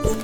ఓం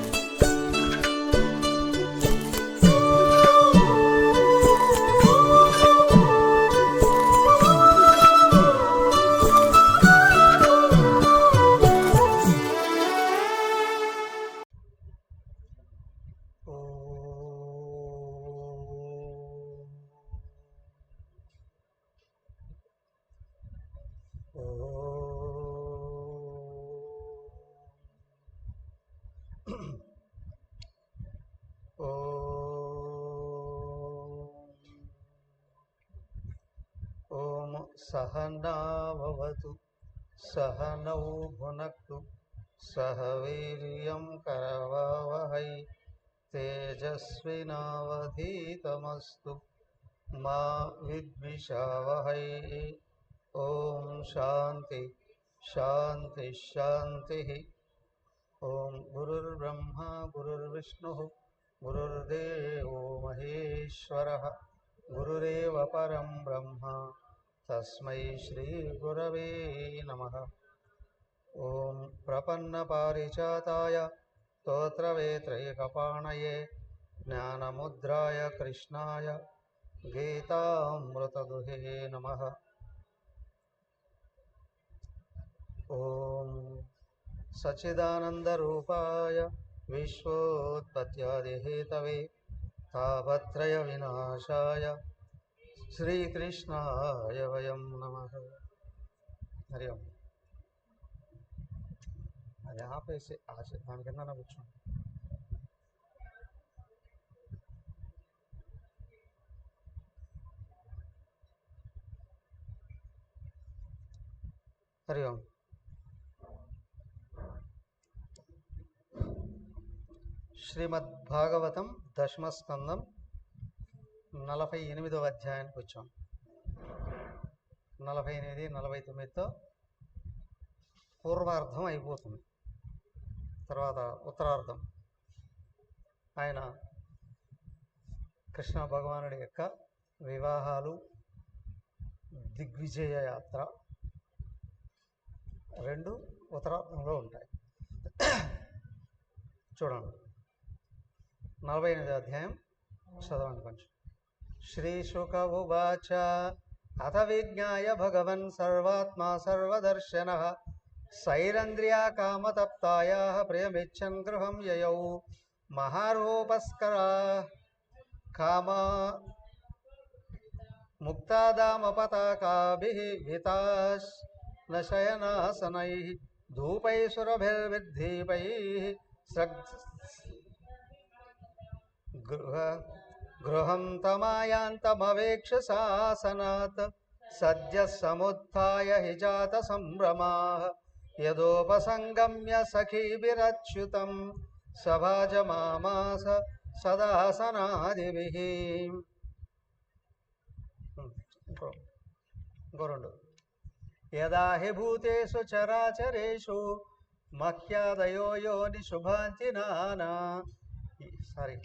సహనావతు సహనౌ భునక్తు సహ వీర్యం కరవావహై తేజస్వినావధీతమస్తు మా విద్విషావహై. ఓం శాంతి శాంతి శాంతి. ఓం గురుర్బ్రహ్మ గురుర్విష్ణు గురుర్దేవో మహేశ్వరః గురురేవ పరం బ్రహ్మ తస్మై శ్రీ గురవే నమః. ఓం ప్రపన్నపారిజాతాయ స్తోత్రవేత్రైకపాణయే జ్ఞానముద్రాయ కృష్ణాయ గీతామృతదుహే నమః. ఓం సచ్చిదానందరూపాయ విశ్వోత్పత్యాదిహేతవే తాపత్రయ వినాశాయ శ్రీకృష్ణాయ వయం నమః. హరి ఓం. అది ఆపేసి దాని కింద కూర్చోండి. హరి ఓం. శ్రీమద్భాగవతం దశమస్కందం 48వ అధ్యాయానికి వచ్చాం. 48, 49తో పూర్వార్ధం అయిపోతుంది. తర్వాత ఉత్తరార్ధం ఆయన కృష్ణ భగవానుడి యొక్క వివాహాలు, దిగ్విజయ యాత్ర రెండు ఉత్తరార్ధంలో ఉంటాయి. చూడండి 48వ అధ్యాయం చదవండి కొంచెం. శ్రీశుక ఉవాచ అథ విజ్ఞాయ భగవన్ సర్వాత్మా సర్వదర్శనః సైరంద్రియా కామతప్తాయాః ప్రియమిచ్చన్ గృహం యయౌ మహారూపస్కరాః కామా ముక్తాదామపతాకాభిః వితాశయనాసనైః ధూపైః సురభిర్విద్ధీపైః గృహం తమాయాంతమవేక్ష శాసనాత్ సద్య సముత్థాయ హి జాత సంభ్రమాః యదోపసంగమ్య సఖీభిరచ్యుతం సభాజమామాస సదాసనాదిభిః. ఇంకో రెండు. యదా హి భూతేషు చరాచరేషు మహ్యాదయో యోని శుభాంతి నానా. సారీ,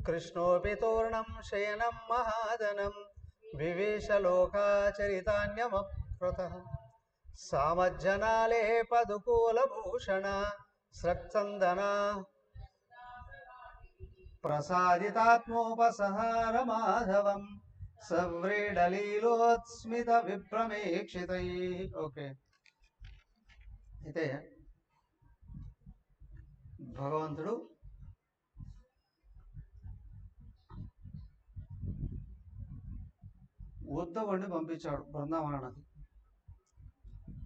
కృష్ణోపి తూర్ణం శయనం మహాదనం వివేశలోకాచరితాన్యమప్రతః సామజ్జనాలేపదుకూలభూషణ స్రక్చందనా ప్రసాదితాత్మోపసహార మాధవం సవ్రీడలీలోత్స్మిత విభ్రమేక్షితై. ఓకే, అయితే భగవంతుడు ఉద్ధవుడిని పంపించాడు బృందావనానికి.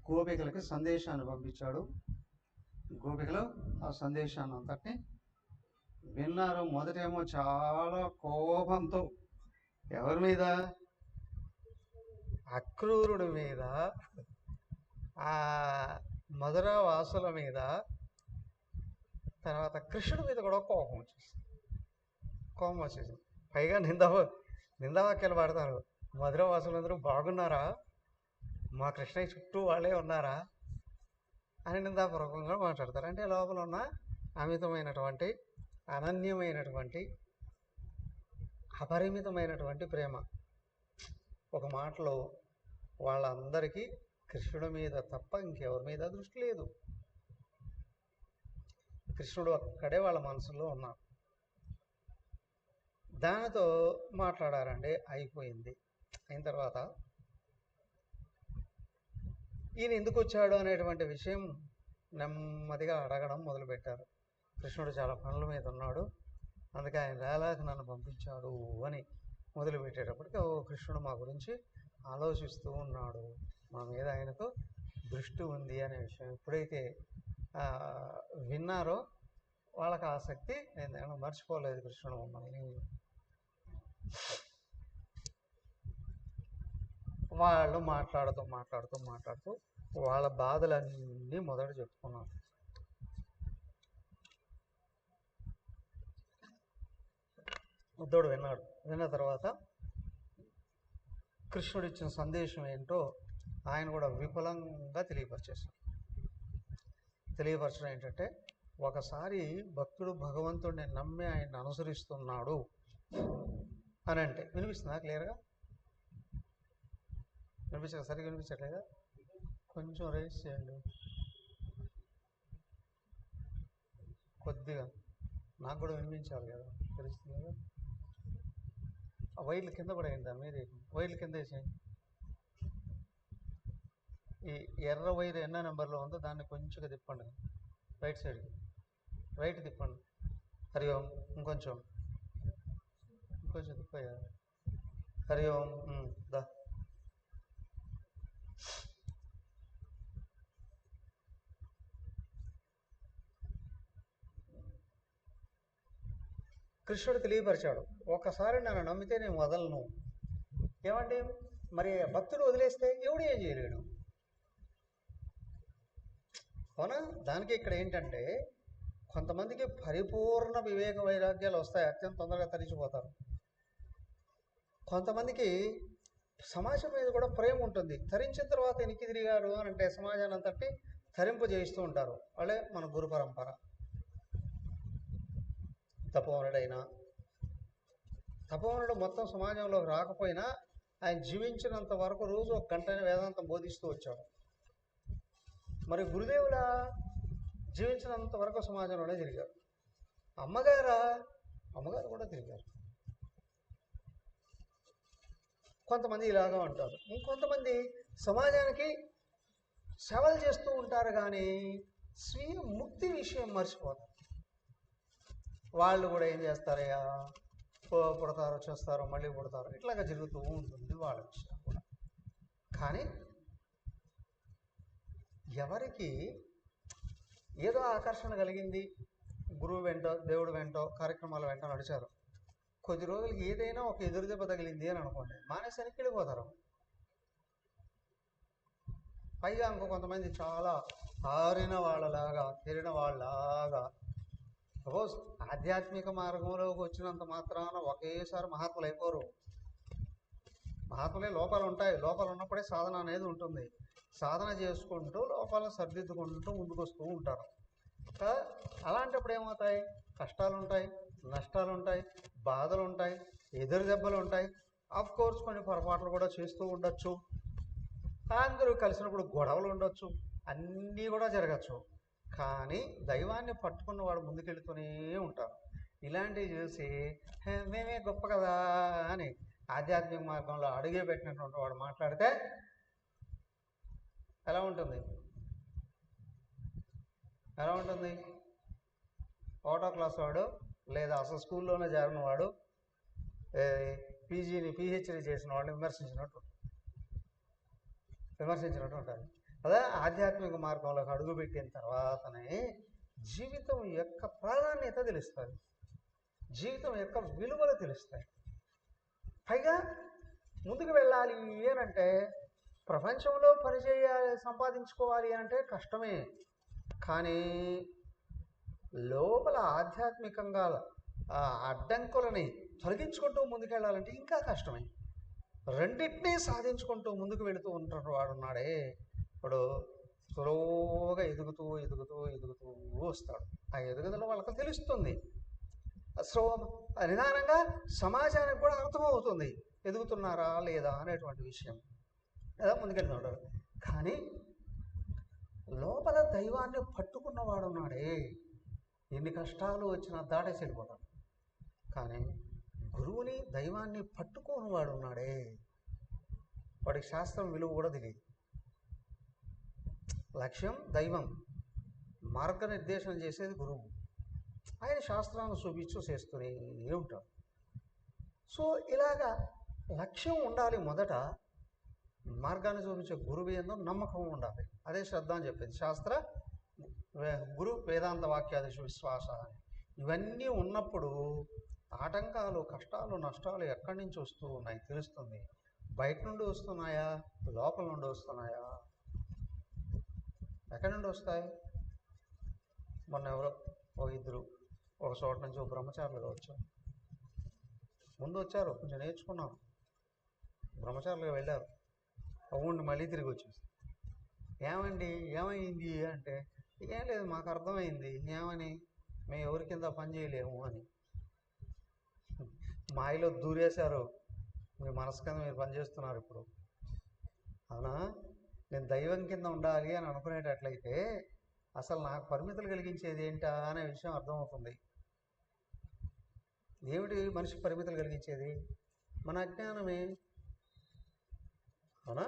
గోపికలకి సందేశాన్ని పంపించాడు. గోపికలు ఆ సందేశాన్ని అంతటిని విన్నారు. మొదటేమో చాలా కోపంతో, ఎవరి మీద? అక్రూరుడి మీద, ఆ మధుర వాసుల మీద, తర్వాత కృష్ణుడి మీద కూడా కోపం వచ్చేసింది. పైగా నిందావాక్యాలు పడతారు. మధుర వాసులందరూ బాగున్నారా, మా కృష్ణయ్య చుట్టూ వాళ్ళే ఉన్నారా అని నిందాపూర్వకంగా మాట్లాడతారు. అంటే లోపల ఉన్న అమితమైనటువంటి, అనన్యమైనటువంటి, అపరిమితమైనటువంటి ప్రేమ ఒక మాటలో వాళ్ళందరికీ కృష్ణుడి మీద తప్ప ఇంకెవరి మీద దృష్టి లేదు. కృష్ణుడు అక్కడే వాళ్ళ మనసులో ఉన్నాడు. దానితో మాట్లాడారండి, అయిపోయింది. అయిన తర్వాత ఈయన ఎందుకు వచ్చాడు అనేటువంటి విషయం నెమ్మదిగా అడగడం మొదలుపెట్టారు. కృష్ణుడు చాలా పనుల మీద ఉన్నాడు, అందుకే ఆయన వేలాకి నన్ను పంపించాడు అని మొదలుపెట్టేటప్పటికి కృష్ణుడు మా గురించి ఆలోచిస్తూ ఉన్నాడు, మా మీద ఆయనకు దృష్టి ఉంది అనే విషయం ఎప్పుడైతే విన్నారో వాళ్ళకి ఆసక్తి నేను మర్చిపోలేదు కృష్ణుడు మమ్మల్ని. వాళ్ళు మాట్లాడుతూ వాళ్ళ బాధలన్నీ మొదట చెప్పుకున్నారు. ఉద్ధవుడు విన్నాడు. విన్న తర్వాత కృష్ణుడు ఇచ్చిన సందేశం ఏంటో ఆయన కూడా విపులంగా తెలియపరచడం ఏంటంటే, ఒకసారి భక్తుడు భగవంతుడిని నమ్మి ఆయన్ని అనుసరిస్తున్నాడు అని అంటే, వినిపిస్తుందా క్లియర్గా? సరిగ్గా వినిపించట్లేదా? కొంచెం రైస్ చేయండి కొద్దిగా, నాకు కూడా వినిపించాలి కదా, తెలుస్తుంది కదా. ఆ వైర్లు కింద పడేయండి, దాని మీద వైర్లు కింద వేసేయండి. ఈ ఎర్ర వైర్ ఎన్నో నెంబర్లో ఉందో దాన్ని కొంచెంగా తిప్పండి, రైట్ సైడ్కి, రైట్ తిప్పండి. హరి ఓం, ఇంకొంచెం తిప్పయ్యా. హరి ఓం, దా. కృష్ణుడు తెలియపరిచాడు, ఒకసారి నన్ను నమ్మితే నేను వదలను. ఏమండి మరి భక్తుడు వదిలేస్తే ఎవడు ఏం చేయలేడు, అవునా? దానికి ఇక్కడ ఏంటంటే, కొంతమందికి పరిపూర్ణ వివేక వైరాగ్యాలు వస్తాయి, అత్యంత తొందరగా తరించిపోతారు. కొంతమందికి సమాజం మీద కూడా ప్రేమ ఉంటుంది, తరించిన తర్వాత ఎనికి తిరిగారు అని అంటే సమాజాన్ని అంతటి తరింపు చేయిస్తూ ఉంటారు. వాళ్ళే మన గురు పరంపర. తపోవనుడు మొత్తం సమాజంలోకి రాకపోయినా ఆయన జీవించినంత వరకు రోజు 1 గంట వేదాంతం బోధిస్తూ వచ్చాడు. మరి గురుదేవుల జీవించినంత వరకు సమాజంలోనే తిరిగారు. అమ్మగారు కూడా తిరిగారు. కొంతమంది ఇలాగా ఉంటారు, ఇంకొంతమంది సమాజానికి సేవలు చేస్తూ ఉంటారు, కానీ స్వీయ ముక్తి విషయం మర్చిపోతారు. వాళ్ళు కూడా ఏం చేస్తారయ్యా, పుడతారు, చేస్తారు, మళ్ళీ పుడతారు, ఇట్లాగా జరుగుతూ ఉంటుంది వాళ్ళ విషయం కూడా. కానీ ఎవరికి ఏదో ఆకర్షణ కలిగింది, గురువు వెంటో దేవుడు వెంటో కార్యక్రమాల వెంట నడిచారు, కొద్ది రోజులకి ఏదైనా ఒక ఎదురు దెబ్బ తగిలింది అని అనుకోండి, మానేసరికి వెళ్ళిపోతారు. పైగా ఇంకో కొంతమంది చాలా ఆరిన వాళ్ళలాగా, తెరిన వాళ్ళలాగా, సపోజ్ ఆధ్యాత్మిక మార్గంలోకి వచ్చినంత మాత్రాన ఒకేసారి మహాత్ములు అయిపోరు. మహాత్ములే లోపాలు ఉంటాయి, లోపాలు ఉన్నప్పుడే సాధన అనేది ఉంటుంది. సాధన చేసుకుంటూ లోపాలను సరిదిద్దుకుంటూ ముందుకు వస్తూ ఉంటారు. అలాంటప్పుడు ఏమవుతాయి, కష్టాలు ఉంటాయి, నష్టాలు ఉంటాయి, బాధలు ఉంటాయి, ఎదురు దెబ్బలు ఉంటాయి. ఆఫ్ కోర్స్ కొన్ని పొరపాట్లు కూడా చేస్తూ ఉండొచ్చు, అందరూ కలిసినప్పుడు గొడవలు ఉండొచ్చు, అన్నీ కూడా జరగచ్చు. కానీ దైవాన్ని పట్టుకున్న వాడు ముందుకెళ్తూనే ఉంటారు. ఇలాంటివి చూసి మేమే గొప్ప కదా అని ఆధ్యాత్మిక మార్గంలో అడుగే పెట్టినటువంటి వాడు మాట్లాడితే ఎలా ఉంటుంది? ఒకటో క్లాస్ వాడు లేదా అసలు స్కూల్లోనే చేరిన వాడు పిహెచ్డీ చేసిన వాడిని విమర్శించినట్టు ఉంటుంది. అదే ఆధ్యాత్మిక మార్గంలోకి అడుగుపెట్టిన తర్వాతనే జీవితం యొక్క ప్రాధాన్యత తెలుస్తుంది, జీవితం యొక్క విలువలు తెలుస్తాయి. పైగా ముందుకు వెళ్ళాలి అనంటే, ప్రపంచంలో పనిచేయాలి, సంపాదించుకోవాలి అంటే కష్టమే. కానీ లోపల ఆధ్యాత్మికంగా అడ్డంకులని తొలగించుకుంటూ ముందుకెళ్ళాలంటే ఇంకా కష్టమే. రెండింటినీ సాధించుకుంటూ ముందుకు వెళుతూ ఉంటున్న వాడు ఉన్నాడే, ఇప్పుడు స్లోగా ఎదుగుతూ వస్తాడు. ఆ ఎదుగుదల వాళ్ళకి తెలుస్తుంది. సో నిదానంగా సమాజానికి కూడా అర్థమవుతుంది ఎదుగుతున్నారా లేదా అనేటువంటి విషయం. లేదా ముందుకెళ్తూ ఉంటారు. కానీ లోపల దైవాన్ని పట్టుకున్నవాడు ఉన్నాడే, ఎన్ని కష్టాలు వచ్చినా దాటేసి వెళ్ళిపోతాడు. కానీ గురువుని దైవాన్ని పట్టుకోని వాడు ఉన్నాడే, వాడికి శాస్త్రం విలువ కూడా తెలియదు. లక్ష్యం దైవం, మార్గనిర్దేశం చేసేది గురువు. ఆయన శాస్త్రాన్ని చూపించు చేస్తూనే ఉంటాడు. సో ఇలాగా లక్ష్యం ఉండాలి. మొదట మార్గాన్ని చూపించే గురువు ఏందో నమ్మకం ఉండాలి. అదే శ్రద్ధ అని చెప్పింది శాస్త్ర గురు వేదాంత వాక్యాదిషు విశ్వాస. ఇవన్నీ ఉన్నప్పుడు ఆటంకాలు, కష్టాలు, నష్టాలు ఎక్కడి నుంచి వస్తూ ఉన్నాయి తెలుస్తుంది. బయట నుండి వస్తున్నాయా, లోపల నుండి వస్తున్నాయా? ఎక్కడి నుండి వస్తాయి? మొన్న ఎవరో ఇద్దరు ఒక చోట నుంచి ఒక బ్రహ్మచారులుగా వచ్చారు. ముందు వచ్చారు, కొంచెం నేర్చుకున్నాను, బ్రహ్మచారులుగా వెళ్ళారు. అవుండి మళ్ళీ తిరిగి వచ్చేసి, ఏమండి ఏమైంది అంటే, ఏం లేదు మాకు అర్థమైంది. ఏమని? మేము ఎవరి కింద పని చేయలేము అని. మాయలో దూరేశారు, మీ మనసు కింద మీరు పనిచేస్తున్నారు ఇప్పుడు. అవునా? నేను దైవం కింద ఉండాలి అని అనుకునేటట్లయితే అసలు నాకు పరిమితులు కలిగించేది ఏంటా అనే విషయం అర్థమవుతుంది. ఏమిటి మనిషికి పరిమితులు కలిగించేది? మన అజ్ఞానమే. అవునా?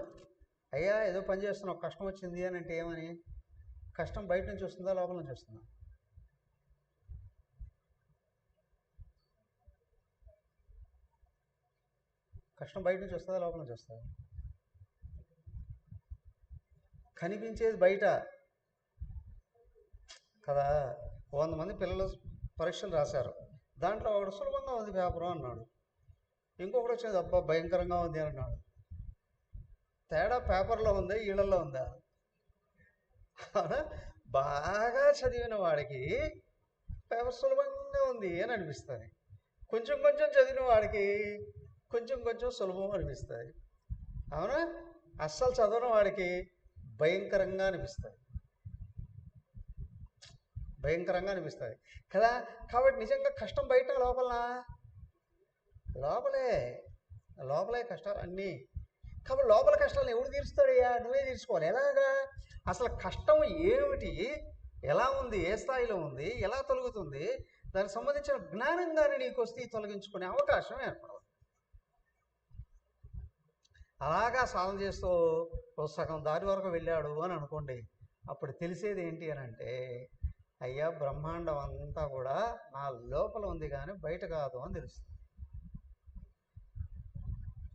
అయ్యా ఏదో పని చేస్తున్నావు, కష్టం వచ్చింది అని అంటే ఏమని? కష్టం బయట నుంచి వస్తుందా, లోపల నుంచి వస్తుందా? కష్టం బయట నుంచి వస్తుందా, లోపల నుంచి వస్తుందా? కనిపించేది బయట కదా. 100 మంది పిల్లలు పరీక్షలు రాశారు, దాంట్లో ఒకడు సులభంగా ఉంది పేపరు అన్నాడు, ఇంకొకటి వచ్చేది అబ్బా భయంకరంగా ఉంది అన్నాడు. తేడా పేపర్లో ఉందా, ఈళ్ళల్లో ఉందా? బాగా చదివిన వాడికి పేపర్ సులభంగా ఉంది అని అనిపిస్తుంది, కొంచెం కొంచెం చదివిన వాడికి కొంచెం కొంచెం సులభం అనిపిస్తుంది. అవునా? అస్సలు చదవని వాడికి భయంకరంగా అనిపిస్తుంది, భయంకరంగా అనిపిస్తుంది కదా. కాబట్టి నిజంగా కష్టం బయట లోపల? లోపలే, లోపలే కష్టాలు అన్నీ. కాబట్టి లోపల కష్టాలు ఎవడు తీరుస్తాడయ్యా? నువ్వే తీర్చుకోవాలి. ఎలాగా? అసలు కష్టం ఏమిటి, ఎలా ఉంది, ఏ స్థాయిలో ఉంది, ఎలా తొలగుతుంది, దానికి సంబంధించిన జ్ఞానం కానీ నీకు వస్తే తొలగించుకునే అవకాశం ఏర్పడదు. అలాగా సాధన చేస్తూ సగం దారి వరకు వెళ్ళాడు అని అనుకోండి, అప్పుడు తెలిసేది ఏంటి అని అంటే, అయ్యా బ్రహ్మాండం అంతా కూడా నా లోపల ఉంది కానీ బయట కాదు అని తెలుస్తుంది.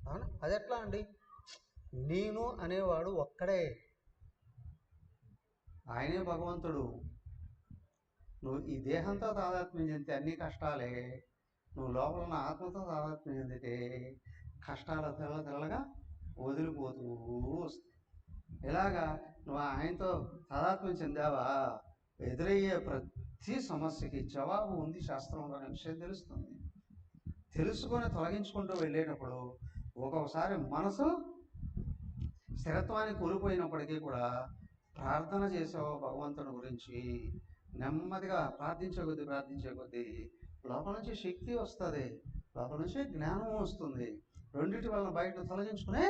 అవునా? అది ఎట్లా అండి? నేను అనేవాడు ఒక్కడే, ఆయనే భగవంతుడు. నువ్వు ఈ దేహంతో తాదాత్మ్యం చెందితే అన్ని కష్టాలే, నువ్వు లోపల ఉన్న ఆత్మతో తాదాత్మ్యం చెందితే కష్టాలు తెల్లగా వదిలిపోతూ వస్తాయి. ఇలాగా నువ్వు ఆయనతో తాదాత్మ్యం చెందావా, ఎదురయ్యే ప్రతి సమస్యకి జవాబు ఉంది శాస్త్రంలో అనే విషయం తెలుస్తుంది. తెలుసుకొని తొలగించుకుంటూ వెళ్ళేటప్పుడు ఒక్కొక్కసారి మనసు స్థిరత్వాన్ని కోల్పోయినప్పటికీ కూడా ప్రార్థన చేసావు భగవంతుని గురించి, నెమ్మదిగా ప్రార్థించే కొద్దీ లోపల నుంచి శక్తి వస్తుంది, లోపల నుంచి జ్ఞానం వస్తుంది. రెండింటి వలన బయట తొలగించుకునే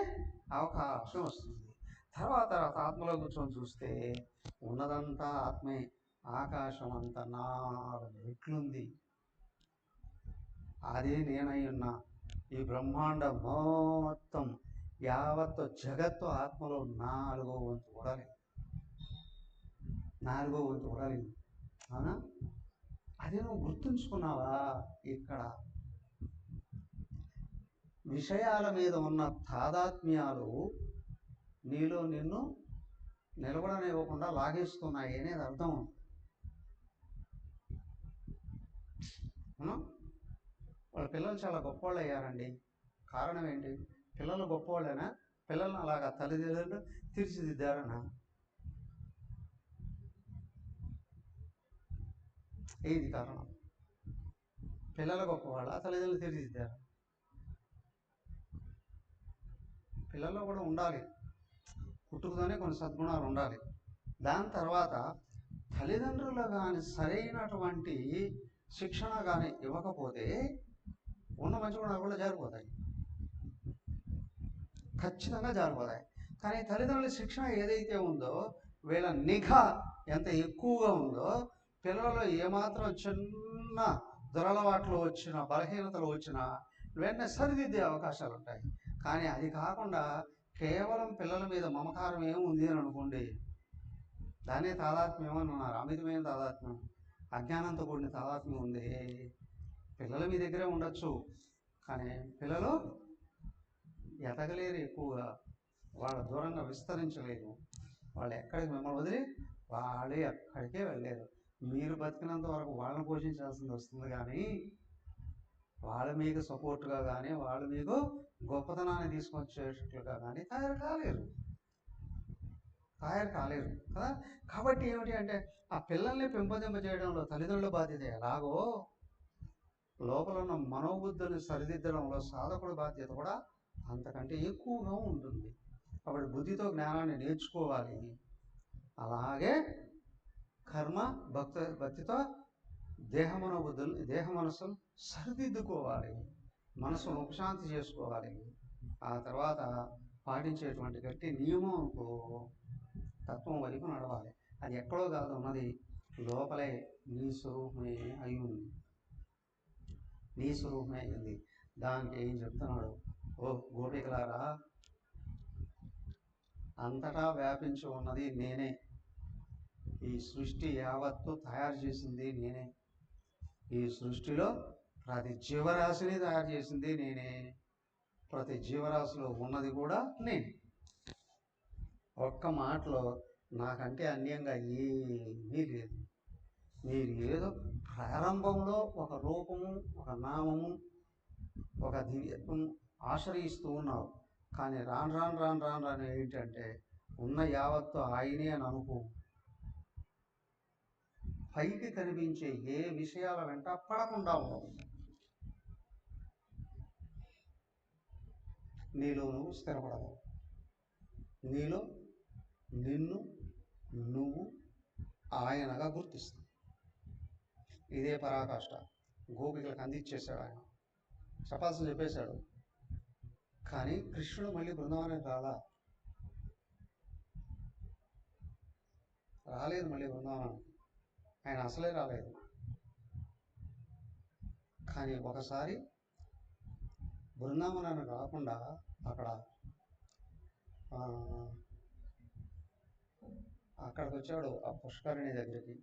అవకాశం వస్తుంది. తర్వాత ఆత్మలో కూర్చొని చూస్తే ఉన్నదంతా ఆత్మే, ఆకాశం అంతా 4 రెట్లుంది, అదే నేనై ఉన్నా. ఈ బ్రహ్మాండం మొత్తం యావత్తు జగత్తు ఆత్మలో 4వ వంతు కూడా లేదు, 4వ వంతు కూడా లేదు. అవునా? అదే నువ్వు గుర్తుంచుకున్నావా? ఇక్కడ విషయాల మీద ఉన్న తాదాత్మ్యాలు నీలో నిన్ను నిలబడనివ్వకుండా లాగేస్తున్నాయి అనేది అర్థం. వాళ్ళ పిల్లలు చాలా గొప్పవాళ్ళు అయ్యారండి. కారణం ఏంటి? పిల్లలు గొప్పవాళ్ళైనా పిల్లల్ని అలాగా తల్లిదండ్రులు తీర్చిదిద్దారనా? ఏది కారణం? పిల్లలు గొప్పవాళ్ళ, తల్లిదండ్రులు తీర్చిదిద్దారు? పిల్లల్లో కూడా ఉండాలి, పుట్టుకతోనే కొన్ని సద్గుణాలు ఉండాలి. దాని తర్వాత తల్లిదండ్రులు కానీ సరైనటువంటి శిక్షణ కానీ ఇవ్వకపోతే ఉన్న మంచి గుణాలు కూడా జారిపోతాయి, ఖచ్చితంగా జారిపోతాయి. కానీ తల్లిదండ్రుల శిక్షణ ఏదైతే ఉందో, వీళ్ళ నిఘా ఎంత ఎక్కువగా ఉందో, పిల్లలలో ఏమాత్రం చిన్న దురలవాట్లు వచ్చినా, బలహీనతలు వచ్చినా వెంటనే సరిదిద్దే అవకాశాలు ఉంటాయి. కానీ అది కాకుండా కేవలం పిల్లల మీద మమకారం ఏముంది అని అనుకోండి, దానే తాదాత్మ్యం అని అన్నారు. అమితమైన తాదాత్మ్యం, అజ్ఞానంతో కూడిన తాదాత్మ్యం ఉంది. పిల్లలు మీ దగ్గరే ఉండొచ్చు, కానీ పిల్లలు ఎదగలేరు, ఎక్కువగా వాళ్ళ దూరంగా విస్తరించలేరు. వాళ్ళు ఎక్కడికి మిమ్మల్ని వదిలి వాళ్ళు ఎక్కడికే వెళ్ళలేరు. మీరు బతికినంత వరకు వాళ్ళని పోషించాల్సింది వస్తుంది, కానీ వాళ్ళు మీకు సపోర్ట్గా కానీ, వాళ్ళు మీకు గొప్పతనాన్ని తీసుకొచ్చేటట్లుగా కానీ తయారు కాలేరు కదా. కాబట్టి ఏమిటి అంటే, ఆ పిల్లల్ని పెంపొందింపజేయడంలో తల్లిదండ్రుల బాధ్యత ఎలాగో, లోపల ఉన్న మనోబుద్ధుల్ని సరిదిద్దడంలో సాధకుడి బాధ్యత కూడా అంతకంటే ఎక్కువగా ఉంటుంది. కాబట్టి బుద్ధితో జ్ఞానాన్ని నేర్చుకోవాలి. అలాగే కర్మ భక్తితో దేహ మనస్సును సరిదిద్దుకోవాలి, మనసును ఉపశాంతి చేసుకోవాలి. ఆ తర్వాత పాటించేటువంటి గట్టి నియమంతో తత్వం వైపు నడవాలి. అది ఎక్కడో కాదు ఉన్నది, లోపలే నీ స్వరూపమే అయి ఉంది. నీ స్వరూపమే అయింది. దానికి ఏం చెప్తున్నాడు? ఓ గోపికలారా, అంతటా వ్యాపించి ఉన్నది నేనే. ఈ సృష్టి యావత్తు తయారు చేసింది నేనే. ఈ సృష్టిలో ప్రతి జీవరాశిని తయారు చేసింది నేనే. ప్రతి జీవరాశిలో ఉన్నది కూడా నేను. ఒక్క మాటలో నాకంటే అన్యంగా ఏమీ లేదు. మీరు ఏదో ప్రారంభంలో ఒక రూపము, ఒక నామము, ఒక దివ్యత్వం ఆశ్రయిస్తూ ఉన్నారు. కానీ రాను ఏంటంటే, ఉన్న యావత్తు ఆయనే అని అనుకో. పైకి కనిపించే ఏ విషయాల వెంట పడకుండా ఉండవు. నీలో నువ్వు స్థిరపడవు. నీలో నిన్ను నువ్వు ఆయనగా గుర్తిస్తావు. ఇదే పరాకాష్ట గోపికలకు అందించేశాడు. ఆయన చెప్పాల్సింది చెప్పేశాడు. కానీ కృష్ణుడు మళ్ళీ బృందావనానికి రాలేదు. మళ్ళీ బృందావనానికి ఆయన అసలే రాలేదు. కానీ ఒకసారి బృందావనానికి రాకుండా అక్కడికి వచ్చాడు, ఆ పుష్కరిణి దగ్గరికి.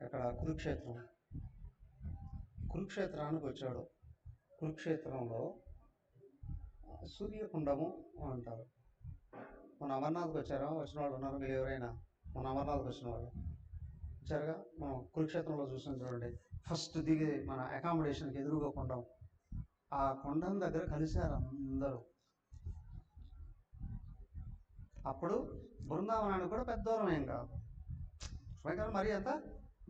అక్కడ కురుక్షేత్రానికి వచ్చాడు. కురుక్షేత్రంలో సూర్యకుండము అంటారు. మన అమర్నాథ్కి వచ్చారా? వచ్చిన వాళ్ళు ఉన్నారు మీరు ఎవరైనా? మన అమర్నాథ్కి వచ్చిన వాళ్ళు వచ్చారుగా. మనం కురుక్షేత్రంలో చూసాం చూడండి. ఫస్ట్ దిగి మన అకామిడేషన్కి ఎదురుగా కొండం, ఆ కొండం దగ్గర కలిశారు అందరూ. అప్పుడు బృందావనానికి కూడా పెద్ద దూరం ఏం కాదు, మరీ అంత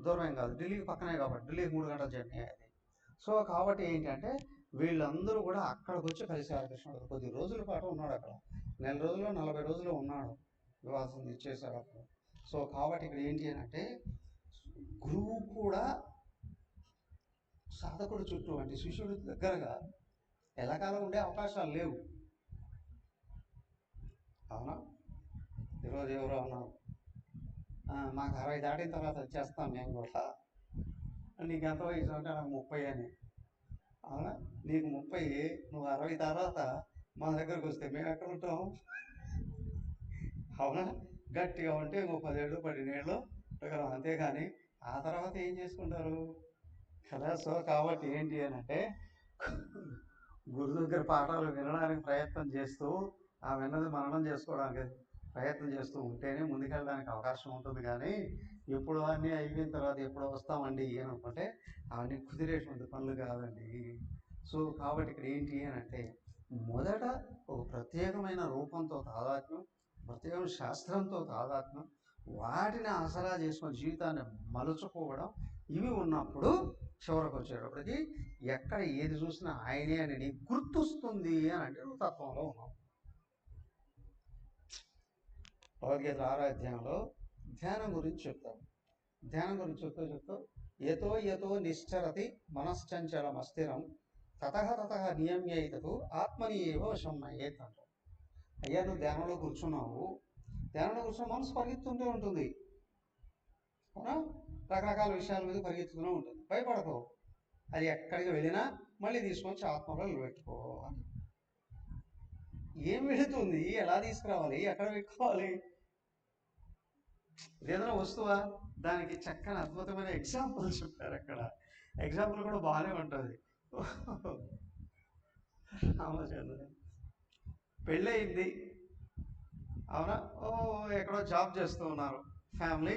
దూరం ఏం కాదు. ఢిల్లీకి పక్కనే కాబట్టి, ఢిల్లీకి 3 గంటల జర్నీ అది. సో కాబట్టి ఏంటంటే వీళ్ళందరూ కూడా అక్కడికి వచ్చి కలిశారు కృష్ణుడు. కొద్ది రోజుల పాటు ఉన్నాడు అక్కడ. 1 నెల రోజులు 40 రోజులు ఉన్నాడు, వివాసం ఇచ్చేశాడు అప్పుడు. సో కాబట్టి ఇక్కడ ఏంటి అని అంటే, గురువు కూడా సాధకుడు చుట్టూ అంటే శిష్యుడు దగ్గరగా ఎలాకాలం ఉండే అవకాశాలు లేవు. అవునా? ఈరోజు ఎవరో అన్నారు, మాకు 60 దాటిన తర్వాత వచ్చేస్తాం మేము కూడా. నీకు ఎంత వయసు అంటే నాకు 30 అని. అవునా? నీకు 30, నువ్వు 60 తర్వాత మా దగ్గరకు వస్తే మేము ఎక్కడ ఉంటాం? అవునా? గట్టిగా ఉంటే ఇంకో 10 ఏళ్ళు 12 ఏళ్ళు ఉండగలం, అంతేగాని ఆ తర్వాత ఏం చేసుకుంటారు కదా. సో కాబట్టి ఏంటి అని అంటే, గురు దగ్గర పాఠాలు వినడానికి ప్రయత్నం చేస్తూ, ఆ విన్నది మననం చేసుకోవడానికి ప్రయత్నం చేస్తూ ఉంటేనే ముందుకెళ్ళడానికి అవకాశం ఉంటుంది. కానీ ఎప్పుడు అన్నీ అయిపోయిన తర్వాత ఎప్పుడో వస్తామండి అని అనుకుంటే అవన్నీ కుదిరేటువంటి పనులు కాదండి. సో కాబట్టి ఇక్కడ ఏంటి అని అంటే, మొదట ఒక ప్రత్యేకమైన రూపంతో తాదాత్మ్యం, ప్రత్యేకమైన శాస్త్రంతో తాదాత్మ్యం, వాటిని ఆసరా చేసుకుని జీవితాన్ని మలుచుకోవడం, ఇవి ఉన్నప్పుడు చివరకు వచ్చేటప్పటికి ఎక్కడ ఏది చూసినా ఆయనే అని నీకు గుర్తొస్తుంది అని అంటే నువ్వు తత్వంలో ఉన్నావు. భగవద్గీత 6వ అధ్యాయంలో ధ్యానం గురించి చెప్తాను. ధ్యానం గురించి చెప్తూ యతో నిశ్చరతి మనశ్చంచలం అస్థిరం తతః నియమ్యైతు ఆత్మని ఏవ వశం నయేత్ అంటారు. అయ్యా నువ్వు ధ్యానంలో కూర్చున్నావు, ధ్యానంలో కూర్చున్న మనసు పరిగెత్తుంటే ఉంటుంది, అవునా? రకరకాల విషయాల మీద పరిగెత్తుతూనే ఉంటుంది. భయపడకు, అది ఎక్కడికి వెళ్ళినా మళ్ళీ తీసుకొచ్చి ఆత్మలో నిలబెట్టుకో అని. ఏం వెళుతుంది, ఎలా తీసుకురావాలి, ఎక్కడ పెట్టుకోవాలి? ఏదైనా వస్తువా, దానికి చక్కని అద్భుతమైన ఎగ్జాంపుల్ చెప్పారు అక్కడ. ఎగ్జాంపుల్ కూడా బాగానే ఉంటుంది. రామచంద్ర పెళ్ళయింది, అవునా? ఎక్కడో జాబ్ చేస్తూ ఉన్నారు, ఫ్యామిలీ,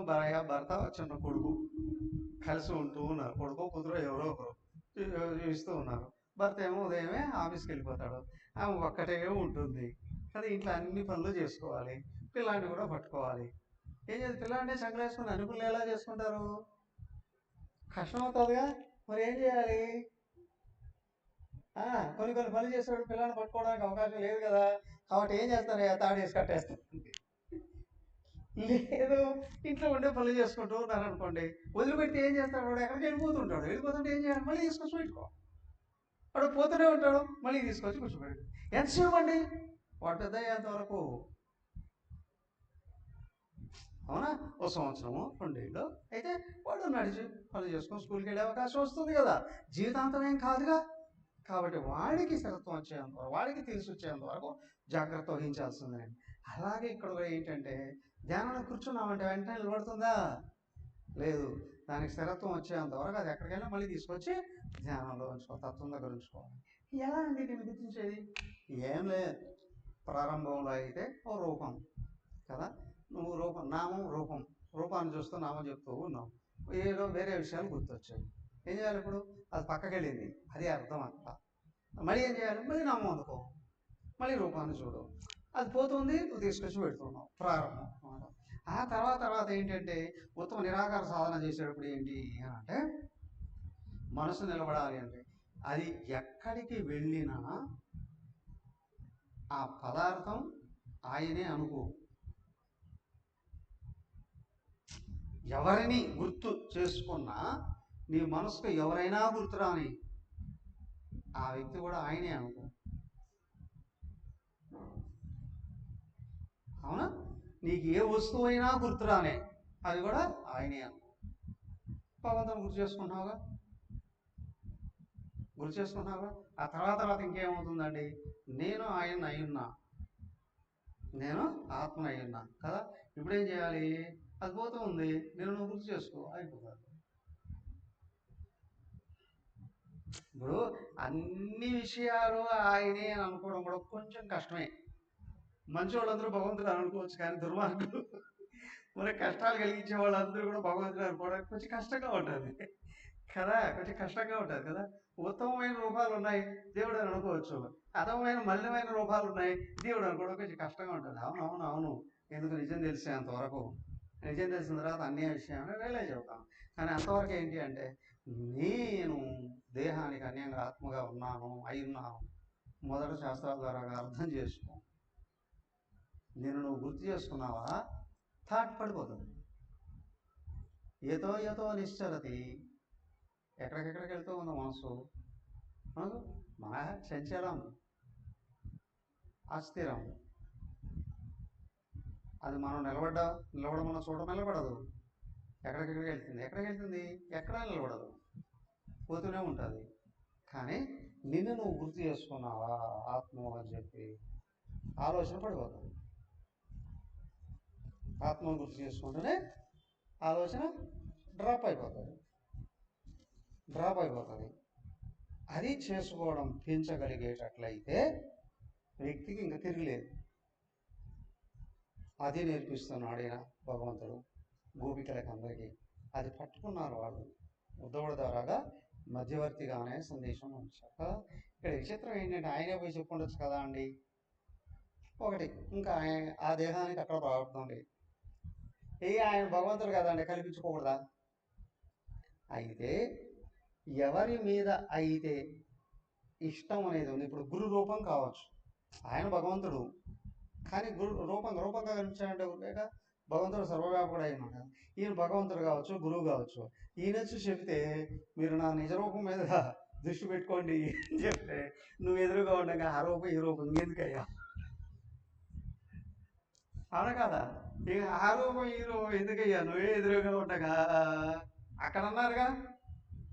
భార్య భర్త చిన్న కొడుకు కలిసి ఉంటూ ఉన్నారు. కొడుకు కూతురు ఎవరో ఒకరు చూస్తూ ఉన్నారు. భర్త ఏమో ఉదయమే ఆఫీస్కి వెళ్ళిపోతాడు, ఆమె ఒక్కటే ఉంటుంది కదా. ఇంట్లో అన్ని పనులు చేసుకోవాలి, పిల్లాన్ని కూడా పట్టుకోవాలి. ఏం చేసి పిల్లాడిని సంకలేసుకుని అన్ని పనులు ఎలా చేసుకుంటారు? కష్టం అవుతుందిగా. మరి ఏం చేయాలి? కొన్ని కొన్ని పనులు చేసేవాడు పిల్లాన్ని పట్టుకోవడానికి అవకాశం లేదు కదా. కాబట్టి ఏం చేస్తారు? తాడు వేసి కట్టేస్తారు. లేదు, ఇంట్లో ఉండే పనులు చేసుకుంటూ ఉన్నారు అనుకోండి, వదిలిపెట్టి ఏం చేస్తాడు? వాడు ఎక్కడికి వెళ్ళిపోతుంటాడు. వెళ్ళిపోతుంటే ఏం చేయాలి? మళ్ళీ తీసుకొచ్చి పెట్టుకో. వాడు పోతూనే ఉంటాడు, మళ్ళీ తీసుకొచ్చి కూర్చోబెట్టు. ఎంతసేపు అండి? పట్టుద్దా ఎంతవరకు? అవునా? ఓ సంవత్సరము 2 ఏళ్ళు అయితే వాడు నడిచి పనులు చేసుకొని స్కూల్కి వెళ్ళే అవకాశం వస్తుంది కదా. జీవితాంతం ఏం కాదుగా. కాబట్టి వాడికి స్థిరత్వం వచ్చేంత వరకు, వాడికి తెలిసి వచ్చేంత వరకు జాగ్రత్త వహించాల్సిందేనండి. అలాగే ఇక్కడ కూడా ఏంటంటే, ధ్యానంలో కూర్చున్నామంటే వెంటనే నిలబడుతుందా? లేదు. దానికి స్థిరత్వం వచ్చేంత వరకు అది ఎక్కడికైనా మళ్ళీ తీసుకొచ్చి ధ్యానంలో ఉంచుకో, తత్వం దగ్గర ఉంచుకోవాలి. ఎలా అండి నేను గుర్తించేది? ఏం లేదు. ప్రారంభంలో అయితే ఓ రూపం కదా, నువ్వు రూపం, నామం, రూపం, రూపాన్ని చూస్తూ నామం చెప్తూ ఉన్నావు, ఏదో వేరే విషయాలు గుర్తొచ్చాయి. ఏం చేయాలి ఇప్పుడు? అది పక్కకి వెళ్ళింది, అది అర్థం అంట. మళ్ళీ ఏం చేయాలి? మళ్ళీ నామం అందుకో, మళ్ళీ రూపాన్ని చూడు. అది పోతుంది, నువ్వు తీసుకొచ్చి పెడుతున్నావు. ప్రారంభం. ఆ తర్వాత ఏంటంటే, ఉత్తమ నిరాకార సాధన చేసేటప్పుడు ఏంటి అని అంటే, మనసు నిలబడాలి అంటే అది ఎక్కడికి వెళ్ళినా ఆ పదార్థం ఆయనే అనుకో. ఎవరిని గుర్తు చేసుకున్నా నీ మనసుకు ఎవరైనా గుర్తురాని ఆ వ్యక్తి కూడా ఆయనే అనుకో. అవునా? నీకు ఏ వస్తువు అయినా గుర్తురానే, అది కూడా ఆయనే అనుకో. భగవంతుని గుర్తు చేసుకుంటున్నావుగా, గుర్తు చేసుకుంటున్నావుగా. ఆ తర్వాత ఇంకేమవుతుందండి? నేను ఆయన అయ్యున్నా, నేను ఆత్మ అయ్యున్నా కదా. ఇప్పుడు ఏం చేయాలి? అది పోతూ ఉంది, నేను నువ్వు గుర్తు చేసుకో, అయిపోతుంది. ఇప్పుడు అన్ని విషయాలు ఆయనే అని అనుకోవడం కూడా కొంచెం కష్టమే. మంచి వాళ్ళందరూ భగవంతుడు అనుకోవచ్చు, కానీ దుర్మార్గులు, మరి కష్టాలు కలిగించే వాళ్ళందరూ కూడా భగవంతుడు అనుకోవడానికి కొంచెం కష్టంగా ఉంటుంది కదా. కొంచెం కష్టంగా ఉంటుంది కదా. ఉత్తమమైన రూపాలు ఉన్నాయి, దేవుడు అని అనుకోవచ్చు. అధమమైన మలినమైన రూపాలు ఉన్నాయి, దేవుడు అనుకోవడం కొంచెం కష్టంగా ఉంటుంది. అవును. ఎందుకు? నిజం తెలిసేంత వరకు, నిజం తెలిసిన తర్వాత అన్ని విషయాన్ని రియలైజ్ అవుతాం. కానీ అంతవరకు ఏంటి అంటే, నేను దేహానికి అన్యంగా ఆత్మగా ఉన్నాను, ఉన్నాను. మొదట శాస్త్రాల ద్వారా అర్థం చేసుకో. నేను నువ్వు గుర్తు చేసుకున్నావా, థాట్ పడిపోతుంది. ఏతో నిశ్చలతి, ఎక్కడికెక్కడికి వెళ్తూ ఉంది మనసు. మన చంచలం, అస్థిరం. అది మనం నిలబడమన్న చోట నిలబడదు. ఎక్కడికి వెళ్తుంది? ఎక్కడా నిలబడదు, పోతూనే ఉంటుంది. కానీ నిన్ను నువ్వు గుర్తు చేసుకున్నావా ఆత్మ అని చెప్పి ఆలోచన పడిపోతుంది. ఆత్మను గుర్తు చేసుకుంటూనే ఆలోచన డ్రాప్ అయిపోతుంది. అది చేసుకోవడం పెంచగలిగేటట్లయితే వ్యక్తికి ఇంకా తిరగలేదు. అది నేర్పిస్తున్నాడు ఈయన భగవంతుడు గోపికలకు అందరికీ. అది పట్టుకున్నారు వాళ్ళు. ఉద్ధవుడి ద్వారాగా మధ్యవర్తిగానే సందేశం ఉంచాక. ఇక్కడ విచిత్రం ఏంటంటే, ఆయనే పోయి చెప్పుండొచ్చు కదా అండి. ఒకటి, ఇంకా ఆ దేహానికి అక్కడ ప్రారంభం లేదు. ఆయన భగవంతుడు కదండి, కల్పించుకోకూడదా? అయితే ఎవరి మీద అయితే ఇష్టం అనేది ఉంది, ఇప్పుడు గురు రూపం కావచ్చు, ఆయన భగవంతుడు, కానీ రూపంగా కనిపించాడంటే లేక భగవంతుడు సర్వవ్యాపకుడు అయినాడు. ఈయన భగవంతుడు కావచ్చు, గురువు కావచ్చు. ఈయన వచ్చి చెబితే మీరు నా నిజ రూపం మీద దృష్టి పెట్టుకోండి అని చెప్తే నువ్వు ఎదురుగా ఉండగా ఆ రూపం ఈ రూపం ఇంకెందుకయ్యా? అవునా కదా? ఇక ఆ రూపం ఈ రూపం ఎందుకయ్యా నువ్వే ఎదురుగా ఉండగా అక్కడ అన్నారుగా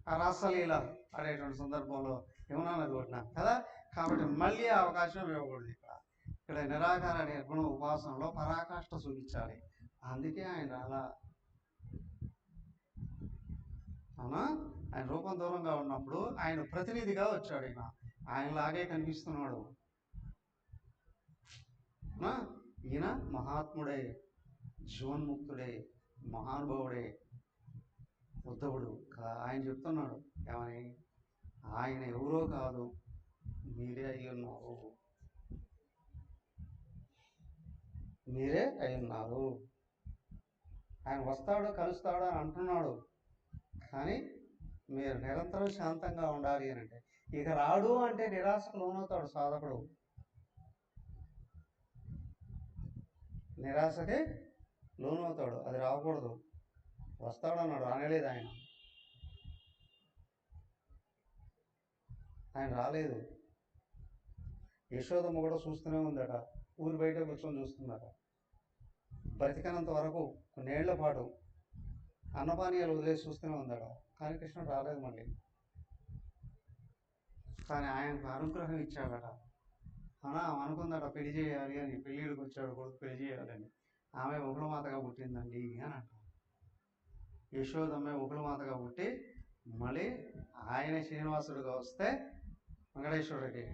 ఆ రాసలీల ఆడేటువంటి సందర్భంలో యమునా నది ఒడ్డున కదా. కాబట్టి మళ్ళీ ఆ అవకాశం ఇవ్వకూడదు. ఇక్కడ నిరాకార నిర్గుణ ఉపాసనలో పరాకాష్ఠ చూపించాలి. అందుకే ఆయన అలా అవునా, ఆయన రూపం దూరంగా ఉన్నప్పుడు ఆయన ప్రతినిధిగా వచ్చాడు. ఆయనలాగే కనిపిస్తున్నాడు. ఈయన మహాత్ముడే, జీవన్ముక్తుడే, మహానుభావుడే ఉద్ధవుడు. ఆయన చెప్తున్నాడు ఏమని, ఆయన ఎవరో కాదు మీరే అయి ఉన్నారు, మీరే అయి ఉన్నారు. ఆయన వస్తాడు కలుస్తాడు అని అంటున్నాడు, కానీ మీరు నిరంతరం శాంతంగా ఉండాలి అని అంటే, ఇక రాడు అంటే నిరాశకు లోనవుతాడు సాధకుడు. నిరాశకి లోనవుతాడు. అది రాకూడదు. వస్తాడన్నాడు, రానేలేదు ఆయన రాలేదు. యశోదమ్మ కూడా చూస్తూనే ఉందట, ఊరి బయట కూర్చొని చూస్తుందట. బ్రతికినంత వరకు కొన్నేళ్ల పాటు అన్నపానీయాలు వదిలేసి చూస్తూనే ఉందట. కానీ కృష్ణుడు రాలేదు మళ్ళీ. కానీ ఆయనకు అనుగ్రహం ఇచ్చాడట. అనుకుందట పెళ్లి చేయాలి అని. పెళ్ళిడికి వచ్చాడు కొడుకు, పెళ్లి చేయాలని. ఆమె ఉగ్రమాతగా పుట్టిందండి అని అంటారు. యశోదమ్మ ఉగ్రమాతగా పుట్టి మళ్ళీ ఆయన శ్రీనివాసుడిగా వస్తే వెంకటేశ్వరుడికి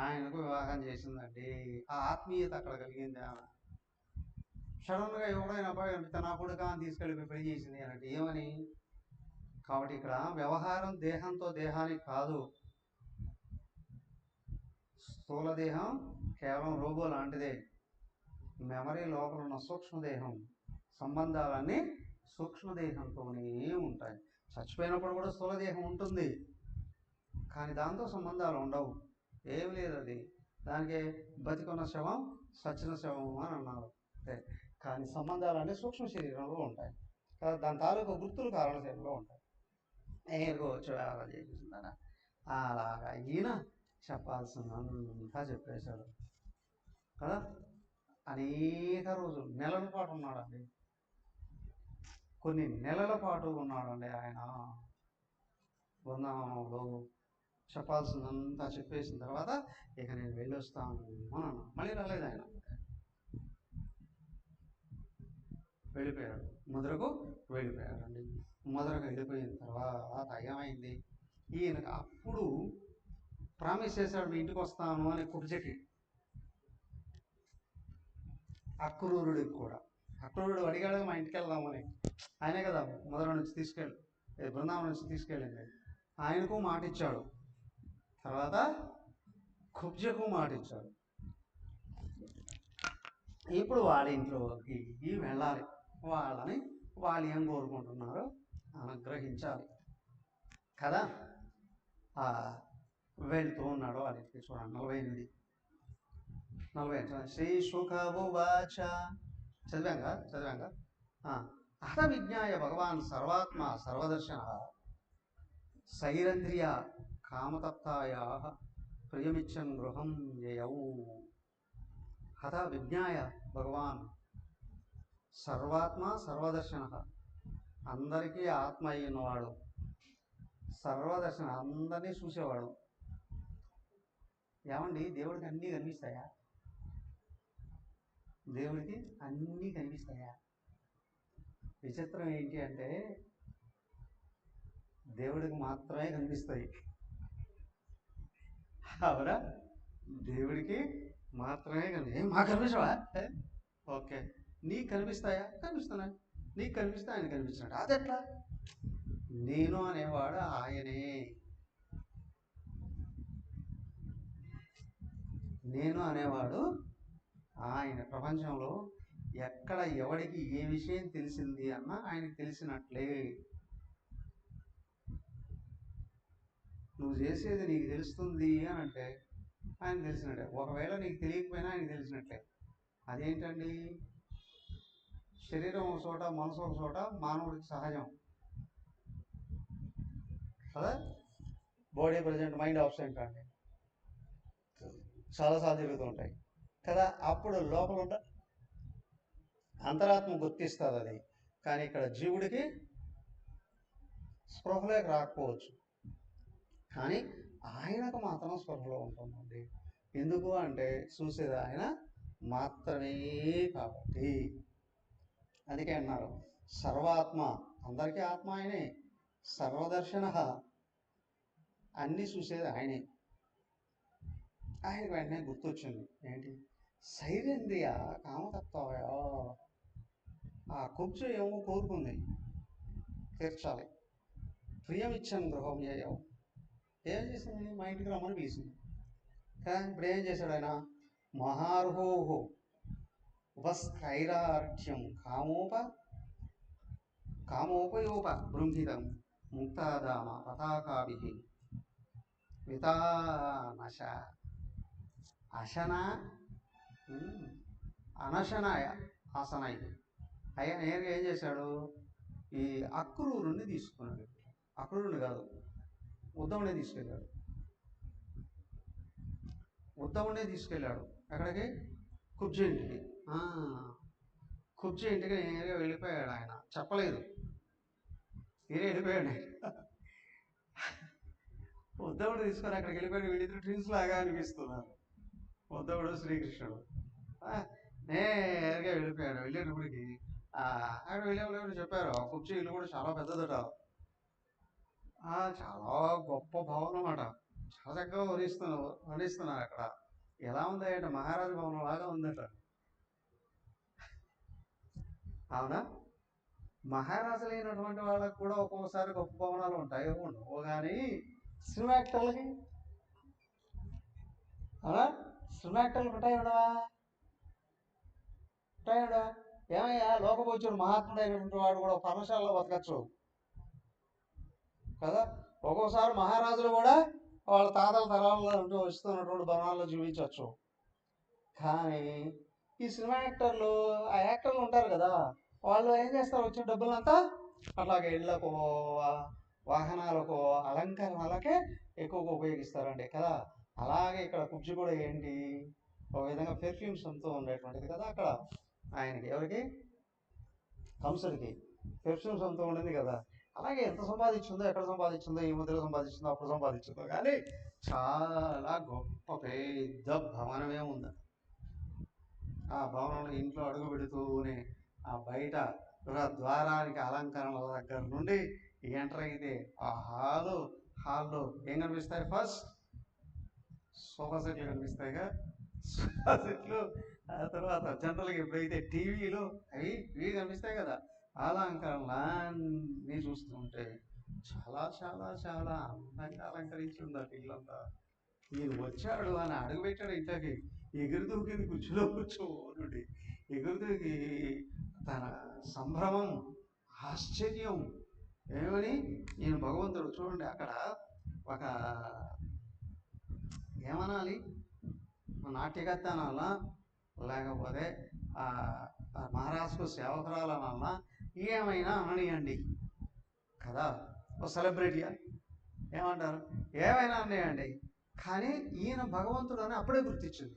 ఆయనకు వివాహం చేసిందండి. ఆ ఆత్మీయత అక్కడ కలిగింది. ఆమె సడన్గా ఎవడైనా అబ్బాయి కనిపిస్తే నా కొడుకు అని తీసుకెళ్ళి పెళ్లి చేసింది అన్నట్టు. ఏమని? కాబట్టి ఇక్కడ వ్యవహారం దేహంతో దేహానికి కాదు. స్థూల దేహం కేవలం రోబో లాంటిదే. మెమరీ లోపల ఉన్న సూక్ష్మదేహం, సంబంధాలన్నీ సూక్ష్మదేహంతోనే ఉంటాయి. చచ్చిపోయినప్పుడు కూడా స్థూలదేహం ఉంటుంది, కానీ దాంతో సంబంధాలు ఉండవు. ఏమి లేదు. అది దానికి బతికున్న శవం సచిన శవం అని అన్నారు. కానీ సంబంధాలన్నీ సూక్ష్మ శరీరంలో ఉంటాయి కదా. దాని తాలూకు గుర్తులు కారణ శరీరంలో ఉంటాయి. ఏరుకోవచ్చు వ్యవహారం చేసిందన. అలాగా ఈయన చెప్పాల్సిందంతా చెప్పేశాడు కదా. అనేక రోజులు, నెలల పాటు ఉన్నాడండి. కొన్ని నెలల పాటు ఉన్నాడండి ఆయన బృందావనంలో. చెప్పాల్సిందంతా చెప్పేసిన తర్వాత ఇక నేను వెళ్ళొస్తాను అని మళ్ళీ రాలేదు ఆయన. వెళ్ళిపోయాడు, మధురకు వెళ్ళిపోయాడండి. మధురకు వెళ్ళిపోయిన తర్వాత ఏమైంది, ఈయనకు అప్పుడు ప్రామిస్ చేశాడు మీ ఇంటికి వస్తాను అని కుబ్జకి. అక్రూరుడికి కూడా. అక్రూరుడు అడిగాడు మా ఇంటికి వెళ్దామని. ఆయనే కదా మధుర నుంచి బృందావనం నుంచి తీసుకెళ్ళింది. ఆయనకు మాట ఇచ్చాడు, తర్వాత కుబ్జకు మాట ఇచ్చాడు. ఇప్పుడు వాళ్ళ ఇంట్లోకి వెళ్ళాలి. వాళ్ళు ఏం కోరుకుంటున్నారో అనుగ్రహించాలి కదా. వెళ్తూ ఉన్నాడు వాళ్ళ ఇంటికి. చూడండి 48 శ్రీ శుకవువాచ చదివాంగా. అహ విజ్ఞాయ భగవాన్ సర్వాత్మ సర్వదర్శన సైరంధ్రియ కామతప్తాయా ప్రియమిచ్చన్ గృహం యయౌ. హత విజ్ఞాయ భగవాన్ సర్వాత్మ సర్వదర్శన, అందరికీ ఆత్మ అయినవాడు, సర్వదర్శన అందరినీ చూసేవాడు. ఏమండి, దేవుడికి అన్నీ కనిపిస్తాయా? దేవుడికి అన్నీ కనిపిస్తాయా? విచిత్రం ఏంటి అంటే దేవుడికి మాత్రమే కనిపిస్తాయి. అవునా? దేవుడికి మాత్రమే మాకు కనిపించవా? ఓకే, నీకు కనిపిస్తాయా? కనిపిస్తున్నాయి. నీకు కనిపిస్తే ఆయన కనిపించినట్టు. అదెట్లా? నేను అనేవాడు ఆయనే. నేను అనేవాడు ఆయన. ప్రపంచంలో ఎక్కడ ఎవడికి ఏ విషయం తెలిసింది అన్నా ఆయనకు తెలిసినట్లే. నువ్వు చేసేది నీకు తెలుస్తుంది అని అంటే ఆయన తెలిసినట్లే. ఒకవేళ నీకు తెలియకపోయినా ఆయన తెలిసినట్లే. అదేంటండి? శరీరం ఒక చోట, మనసు ఒక చోట మానవుడికి సహజం కదా. బాడీ ప్రజెంట్, మైండ్ ఆబ్సెంట్ అండి, చాలాసార్లు జరుగుతూ ఉంటాయి కదా. అప్పుడు లోపల అంతరాత్మ గుర్తిస్తుంది అది. కానీ ఇక్కడ జీవుడికి స్పృహలోకి రాకపోవచ్చు, కానీ ఆయనకు మాత్రం స్పృహలో ఉంటుందండి. ఎందుకు అంటే చూసేది ఆయన మాత్రమే కాబట్టి. అందుకే అన్నారు సర్వాత్మ, అందరికీ ఆత్మ ఆయనే, సర్వదర్శన, అన్నీ చూసేది ఆయనే. ఆయనకు వెంటనే గుర్తొచ్చింది ఏంటి, సైరేంద్రియ కామతత్వయ, ఆ కుబ్జ ఏమో కోరుకుంది తీర్చాలి, ప్రియమిచ్చని గృహం చేయవు, ఏం చేసింది, మా ఇంటికి రమ్మని పిలిచింది కదా. ఇప్పుడు ఏం చేశాడు ఆయన, మహార్హోహో ఉపస్కైరార్ఘ్యం కామోపయోప బృంహితం ముక్తాదామ పతాకాభి వితానశ అశన అనశనాయ ఆసనాయి. ఆయన నేరుగా ఏం చేశాడు, ఈ అక్రూరుణ్ణి తీసుకున్నాడు. అక్రూరుని కాదు, ఉద్ధవుడే తీసుకెళ్ళాడు. ఉద్ధవుడే తీసుకెళ్ళాడు ఎక్కడికి, కుబ్జ ఇంటికి. కుబ్జ ఇంటికి నేరుగా వెళ్ళిపోయాడు ఆయన, చెప్పలేదు, తీరే వెళ్ళిపోయాడు. ఉద్ధవుడు తీసుకొని అక్కడికి వెళ్ళిపోయాడు. వీళ్ళిద్దరు ట్విన్స్ లాగా అనిపిస్తున్నారు, ఉద్ధవుడు శ్రీకృష్ణుడు. నేరుగా వెళ్ళిపోయాడు. వెళ్ళేటప్పటికి అక్కడ వెళ్ళేవాళ్ళు చెప్పారు, కుబ్జ ఇల్లు కూడా చాలా పెద్దదట, చాలా గొప్ప భవనం అట, చాలా చక్కగా వర్ణిస్తున్నారు. అక్కడ ఎలా ఉంది అంటే మహారాజు భవనం లాగా ఉందట. అవునా, మహారాజు లేనటువంటి వాళ్ళకు కూడా ఒక్కొక్కసారి గొప్ప భవనాలు ఉంటాయి, ఉండవు. కానీ సినిమా యాక్టర్లకి, అవునా, సినిమా యాక్టర్లకు ఉంటాయి ఉండవా, ఉంటాయి ఉండవా? ఏమయ్యా, లోకపోచుడు మహాత్ముడు అయినటువంటి వాడు కూడా పర్ణశాలలో బతకచ్చు కదా. ఒక్కోసారి మహారాజులు కూడా వాళ్ళ తాతల తరాలలో వస్తున్నటువంటి భవనాల్లో జీవించవచ్చు. కానీ ఈ సినిమా యాక్టర్లు, ఆ యాక్టర్లు ఉంటారు కదా, వాళ్ళు ఏం చేస్తారు, వచ్చిన డబ్బులంతా అట్లాగే ఇళ్లకో వాహనాలకో అలంకరణలకే ఎక్కువగా ఉపయోగిస్తారండి కదా. అలాగే ఇక్కడ కుబ్జి కూడా ఏంటి, ఒక విధంగా పెర్ఫ్యూమ్స్ అంతా ఉండేటువంటిది కదా అక్కడ. ఆయనకి ఎవరికి, కంసుడికి పెర్ఫ్యూమ్స్ అంతా ఉండింది కదా. అలాగే ఎంత సంపాదించిందో, ఎక్కడ సంపాదించిందో, ఈ మధ్యలో సంపాదించిందో, అప్పుడు సంపాదించిందో, కానీ చాలా గొప్ప పెద్ద భవనమే ఉంది. ఆ భవనంలో ఇంట్లో అడుగు పెడుతూనే ఆ బయట ద్వారానికి అలంకరణల దగ్గర నుండి ఎంటర్ అయితే ఆ హాల్లో ఏం కనిపిస్తాయి, ఫస్ట్ సోఫా సెట్లు కనిపిస్తాయిగా, సోఫా సెట్లు. ఆ తర్వాత జనరల్గా ఎప్పుడైతే టీవీలు ఇవి కనిపిస్తాయి కదా, అలంకరణలు అన్నీ చూస్తుంటే చాలా చాలా చాలా అందంగా అలంకరించి ఉందట ఇల్లంతా. ఈయన వచ్చాడు అని అడుగుపెట్టాడు ఇంట్లోకి, ఎగురు దూకింది కుర్చీలో కూర్చోనుండి, ఎగురు దూకి తన సంభ్రమం, ఆశ్చర్యం ఏమని, ఈయన భగవంతుడు చూడండి అక్కడ ఒక ఏమనాలి, నాట్యకర్త అనాలా, లేకపోతే మహారాజుకు సేవకురాలు అనాలా, ఏమైనా అననియండి కదా, ఒక సెలబ్రిటీ అని ఏమంటారు, ఏమైనా అన్నాయండి. కానీ ఈయన భగవంతుడు అని అప్పుడే గుర్తించింది.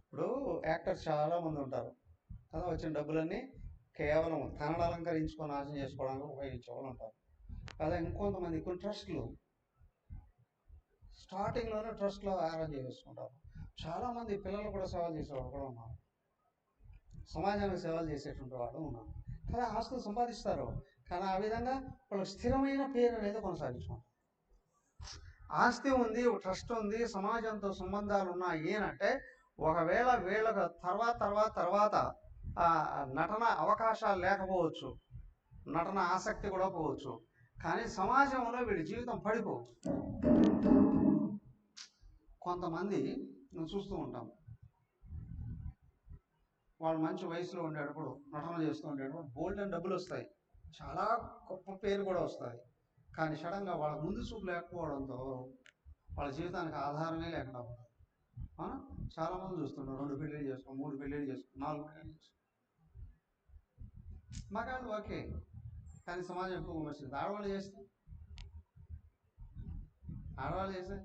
ఇప్పుడు యాక్టర్స్ చాలా మంది ఉంటారు కదా, వచ్చిన డబ్బులన్నీ కేవలం తనను అలంకరించుకొని నాశనం చేసుకోవడానికి ఉపయోగించే వాళ్ళు ఉంటారు కదా. ఇంకొంతమంది కొన్ని ట్రస్ట్లు స్టార్టింగ్లోనే ట్రస్ట్లో అరేంజ్ చేసుకుంటారు. చాలామంది పిల్లలు కూడా సేవలు చేసేవాళ్ళు కూడా ఉన్నారు, సమాజానికి సేవలు చేసేటువంటి వాళ్ళు ఉన్నారు కదా. ఆస్తులు సంపాదిస్తారు, కానీ ఆ విధంగా వాళ్ళకి స్థిరమైన పేరు అనేది కొనసాగించుకుంటారు. ఆస్తి ఉంది, ట్రస్ట్ ఉంది, సమాజంతో సంబంధాలు ఉన్నాయి అంటే ఒకవేళ వీళ్ళకు తర్వాత నటన అవకాశాలు లేకపోవచ్చు, నటన ఆసక్తి కూడా పోవచ్చు, కానీ సమాజంలో వీడి జీవితం పడిపోవచ్చు. కొంతమంది నువ్వు చూస్తూ ఉంటాం, వాళ్ళు మంచి వయసులో ఉండేటప్పుడు నటన చేస్తూ ఉండేటప్పుడు బోల్డెన్ డబ్బులు వస్తాయి, చాలా గొప్ప పేరు కూడా వస్తుంది. కానీ సడన్గా వాళ్ళ ముందు చూపు లేకపోవడంతో వాళ్ళ జీవితానికి ఆధారమే లేకుండా ఉంటుంది. చాలామంది చూస్తున్నారు, 2 పెళ్ళిళ్ళు చేసుకో, 3 పెళ్ళిళ్ళు చేసుకో, 4 పెళ్ళిళ్ళు చేసుకో. మగాళ్ళు ఓకే, కానీ సమాజం ఎక్కువ విమర్శింది. ఆడవాళ్ళు చేస్తే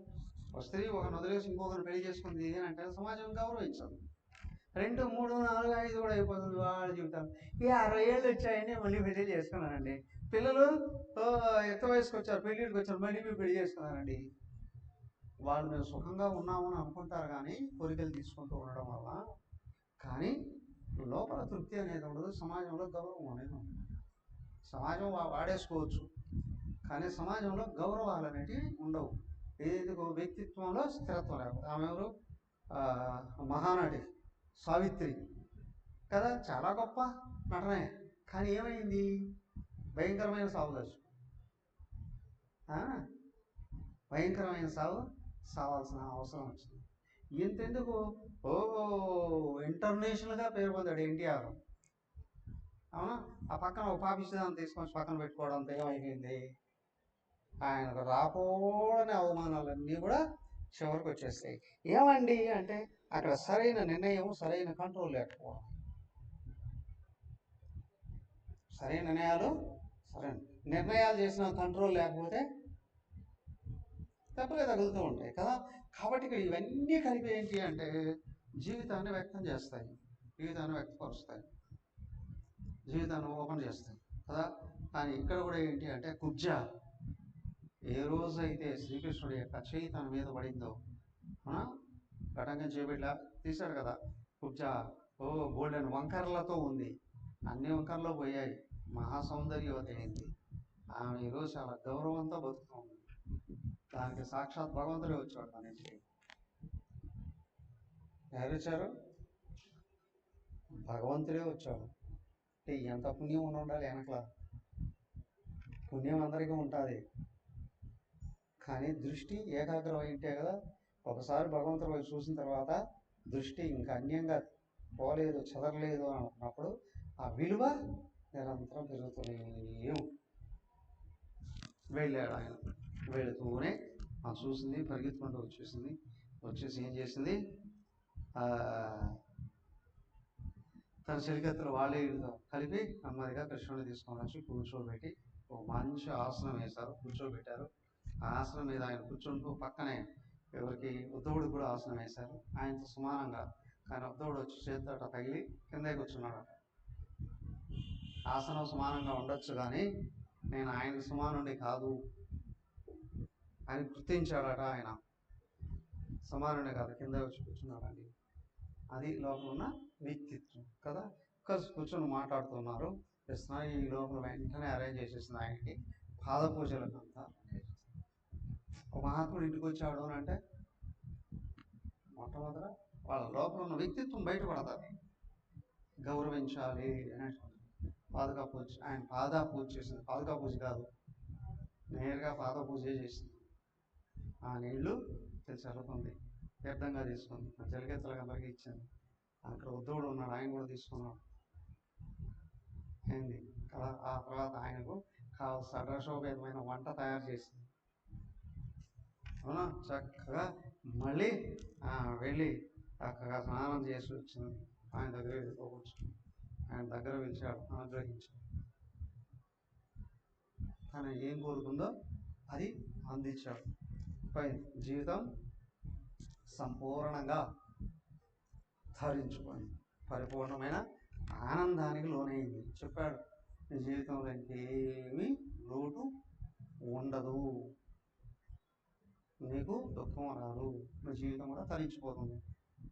ఒక స్త్రీ ఒకరిని వదిలేసి ఇంకొకరిని పెళ్లి చేసుకుంది అని అంటే సమాజం గౌరవించదు. 2, 3, 4, 5 కూడా అయిపోతుంది వాళ్ళ జీవితాలు. ఈ 60 ఏళ్ళు వచ్చాయని మళ్ళీ పెళ్లి చేసుకున్నానండి. పిల్లలు ఎంత వయసుకు వచ్చారు, పెళ్ళిడికి వచ్చారు, మళ్ళీ మేము పెళ్లి చేసుకున్నానండి. వాళ్ళు మేము సుఖంగా ఉన్నామని అనుకుంటారు కానీ కోరికలు తీసుకుంటూ ఉండడం వల్ల. కానీ లోపల తృప్తి అనేది ఉండదు, సమాజంలో గౌరవం అనేది ఉండదు. సమాజం వాడేసుకోవచ్చు కానీ సమాజంలో గౌరవాలు అనేటివి ఉండవు. ఏదో వ్యక్తిత్వంలో స్థిరత్వం లేకపోతే. ఆమె ఎవరు? మహానటి సావిత్రి కదా, చాలా గొప్ప నటనే. కానీ ఏమైంది? భయంకరమైన సాగు తెచ్చు, భయంకరమైన సాగు సావాల్సిన అవసరం వచ్చింది. ఇంతెందుకు ఇంటర్నేషనల్గా పేరు పొందాడు ఎన్టీఆర్. అవునా? ఆ పక్కన ఒక పాపిస్తాన్ని తీసుకొని పక్కన పెట్టుకోవడంతో ఏమైపోయింది? ఆయనకు రాకూడని అవమానాలన్నీ కూడా చివరికి వచ్చేస్తాయి. ఏమండి అంటే అక్కడ సరైన నిర్ణయం, సరైన కంట్రోల్ లేకపోవడం. సరైన నిర్ణయాలు చేసిన కంట్రోల్ లేకపోతే దెబ్బలే తగులుతూ ఉంటాయి కదా. కాబట్టి ఇక్కడ ఇవన్నీ కలిపి ఏంటి అంటే జీవితాన్ని వ్యక్తం చేస్తాయి, జీవితాన్ని వ్యక్తపరుస్తాయి, జీవితాన్ని ఓపెన్ చేస్తాయి కదా. కానీ ఇక్కడ కూడా ఏంటి అంటే కుబ్జ ఏ రోజైతే శ్రీకృష్ణుడి యొక్క చేయి తన మీద పడిందో, ఘటంగా చేపెట్లా తీశాడు కదా, కుబ్జ గోల్డెన్ వంకర్లతో ఉంది, అన్ని వంకర్లో పోయాయి, మహాసౌందర్యవతి అయింది. ఆమె ఈరోజు చాలా గౌరవంతో బతుకుతూ ఉంది. దానికి సాక్షాత్ భగవంతుడే వచ్చాడు మన ఇంటికి. ఎవరు వచ్చారు? భగవంతుడే వచ్చాడు. అంటే ఎంత పుణ్యం ఉండాలి వెనకల. పుణ్యం అందరికీ ఉంటుంది కానీ దృష్టి ఏకాగ్రం అయింటే కదా. ఒకసారి భగవంతుడు వైపు చూసిన తర్వాత దృష్టి ఇంకా అన్యంగా పోలేదు, చెదరలేదు అని అనుకున్నప్పుడు ఆ విలువ నిరంతరం పెరుగుతూనే వెళ్ళాడు ఆయన. వెళుతూనే చూసింది, పరిగెత్తుకుంటూ వచ్చేసి ఏం చేసింది? తన చెలికత్తెలు వాళ్ళే కలిపి నెమ్మదిగా కృష్ణుడిని తీసుకొని వచ్చి కూర్చోబెట్టి ఒక మంచి ఆసనం వేశారు, కూర్చోబెట్టారు. ఆ ఆసనం మీద ఆయన కూర్చుంటూ పక్కనే ఎవరికి ఉద్ధవుడు కూడా ఆసనం వేశారు ఆయనతో సమానంగా. కానీ ఉద్ధవుడు వచ్చి చేతితో తగిలి కిందే కూర్చున్నాడు. ఆసనం సమానంగా ఉండొచ్చు కానీ నేను ఆయనకు సమానుండి కాదు అని గుర్తించాడట. ఆయన సమానుడే కాదు, కింద వచ్చి కూర్చున్నాడండి. అది లోపల ఉన్న వ్యక్తిత్వం కదా. కలిసి కూర్చొని మాట్లాడుతున్నారు. కృష్ణ ఈ లోపల వెంటనే అరేంజ్ చేసేసింది ఆయనకి పాద పూజలకు అంతా. ఒక మహాత్ముడు ఇంటికి వచ్చాడు అని అంటే మొట్టమొదట వాళ్ళ లోపల ఉన్న వ్యక్తిత్వం బయటపడతారు. గౌరవించాలి అనేటువంటి పాదుకా పూజ. ఆయన పాదా పూజ చేసింది, పాదుకా పూజ కాదు, నేరుగా పాద పూజే చేసింది. ఆ నీళ్లు చల్లుకుంది, తీర్థంగా తీసుకుంది, జలగెత్తలకు అందరికీ ఇచ్చింది. అక్కడ ఉద్ధవుడు ఉన్నాడు, ఆయన కూడా తీసుకున్నాడు ఏంది కదా. ఆ తర్వాత ఆయనకు కావాల్సిన అడ్రశోభేదమైన వంట తయారు చేసింది. అవునా? చక్కగా మళ్ళీ వెళ్ళి చక్కగా స్నానం చేసి వచ్చింది. ఆయన దగ్గర వెళ్ళిపోవచ్చు, ఆయన దగ్గర పిలిచాడు, అనుగ్రహించాడు. తను ఏం కోరుకుందో అది అందించాడు. జీవితం సంపూర్ణంగా ధరించుకొని పరిపూర్ణమైన ఆనందానికి లోనైంది. చెప్పాడు, నీ జీవితంలో ఇంకేమీ లోటు ఉండదు, నీకు దుఃఖం రాదు, నీ జీవితం కూడా తరించిపోతుంది.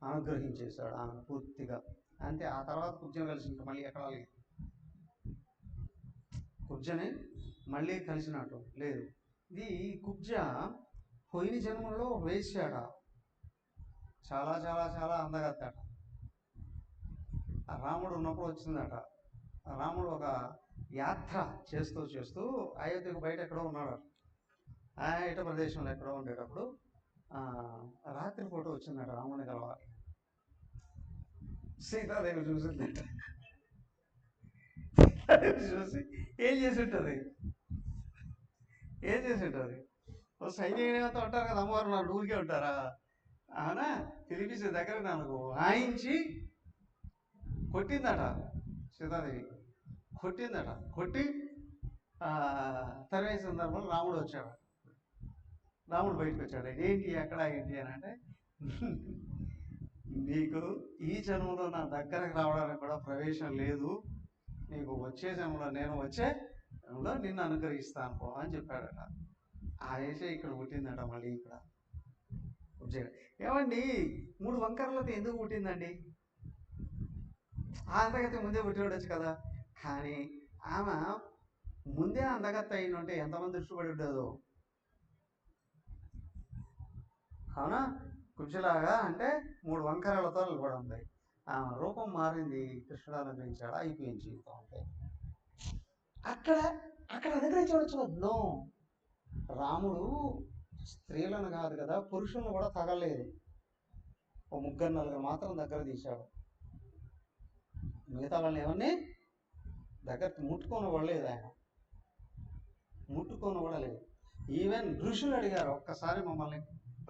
అనుగ్రహించేశాడు ఆమె పూర్తిగా. అంతే. ఆ తర్వాత కుబ్జను కలిసి ఇంకా మళ్ళీ ఎక్కడ లేదు, కుబ్జని మళ్ళీ కలిసినట్టు లేదు. ఇది కుబ్జ పోయిన జన్మలో వేశాడ, చాలా చాలా చాలా అందగత్తట. రాముడు ఉన్నప్పుడు వచ్చిందట. రాముడు ఒక యాత్ర చేస్తూ చేస్తూ అయోధ్యకు బయట ఎక్కడో ఉన్నాడు, ఇట ప్రదేశంలో ఎక్కడో ఉండేటప్పుడు రాత్రిపూట వచ్చిందట రాముని కలవాలి. సీతాదేవి చూసిందట. చూసి ఏం చేసి ఉంటుంది? సైన్యంతో ఉంటారు కదా అమ్మవారు, నా ఊరికే ఉంటారా? అవునా? తెలిపించే దగ్గర నాకు వాయించి కొట్టిందట సీతాదేవి, కొట్టిందట. కొట్టి తరివేసిన సందర్భంలో రాముడు వచ్చాడు. రాముడు బయటకు వచ్చాడు. ఏంటి ఎక్కడ ఏంటి అని అంటే, నీకు ఈ జన్మలో నా దగ్గరకు రావడానికి కూడా ప్రవేశం లేదు, నీకు వచ్చే జన్మలో నేను వచ్చే జన్మలో నిన్ను అనుగ్రహిస్తాను పో అని చెప్పాడట. ఆ ఏషే ఇక్కడ పుట్టిందట. మళ్ళీ ఇక్కడ ఏమండి 3 వంకరలతో ఎందుకు పుట్టిందండి? ఆ అందగతి ముందే పుట్టినవచ్చు కదా. కానీ ఆమె ముందే అందగత్త అయినంటే ఎంతమంది దృష్టి పడి ఉండదు. అవునా? కుర్చీలాగా అంటే 3 వంకరలతో నిలబడి ఉంది. ఆమె రూపం మారింది, కృష్ణుడు అనుగ్రహించాడు, అయిపోయింది జీవితం. అంటే అక్కడ అక్కడ అనుగ్రహించవచ్చు. నో, రాముడు స్త్రీలను కాదు కదా, పురుషులను కూడా తగలేదు. ఓ 3-4 మాత్రం దగ్గర తీశాడు. మిగతా వాళ్ళని ఎవరిని దగ్గర ముట్టుకోనివ్వలేదు. ఆయన ముట్టుకోనివ్వలేదు. ఈవెన్ ఋషులు అడిగారు, ఒక్కసారి మమ్మల్ని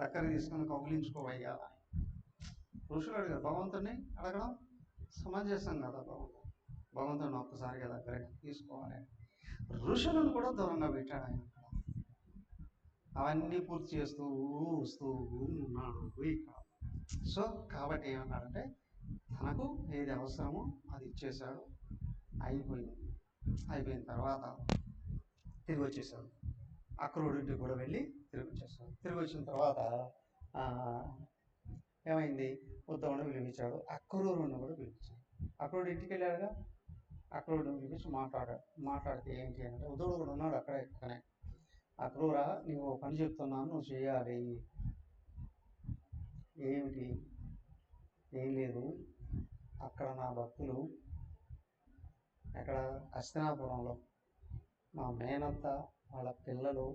దగ్గర తీసుకొని కౌగిలించుకోవయ్యా అని. ఋషులు అడిగారు. భగవంతుడిని అడగడం సమంజసం కదా. భగవంతుడిని ఒక్కసారిగా దగ్గర తీసుకోవాలి. ఋషులను కూడా దూరంగా పెట్టాడు ఆయన. అవన్నీ పూర్తి చేస్తూ వస్తూ ఉన్నాడు ఇక్కడ. సో కాబట్టి ఏమన్నాడంటే, తనకు ఏది అవసరమో అది ఇచ్చేశాడు. అయిపోయిన తర్వాత తిరిగి వచ్చేసాడు. అక్రూరుడికి కూడా వెళ్ళి తిరిగి వచ్చేసాడు. తిరిగి వచ్చిన తర్వాత ఏమైంది, ఉద్ధవుడిని పిలిపించాడు, అక్రూరుడిని కూడా పిలిపించాడు. అక్రూరుడు ఇంటికి వెళ్ళాడుగా, అక్రూరుడిని పిలిపించి మాట్లాడితే ఏంటి అంటే, ఉద్ధవుడు కూడా ఉన్నాడు అక్కడే. కానీ అక్రూరా, నువ్వు పని చెప్తున్నాను, నువ్వు చేయాలి. ఏమిటి? ఏం లేదు, అక్కడ నా భక్తులు, అక్కడ హస్తినాపురంలో మా మేనత్త వాళ్ళ పిల్లలు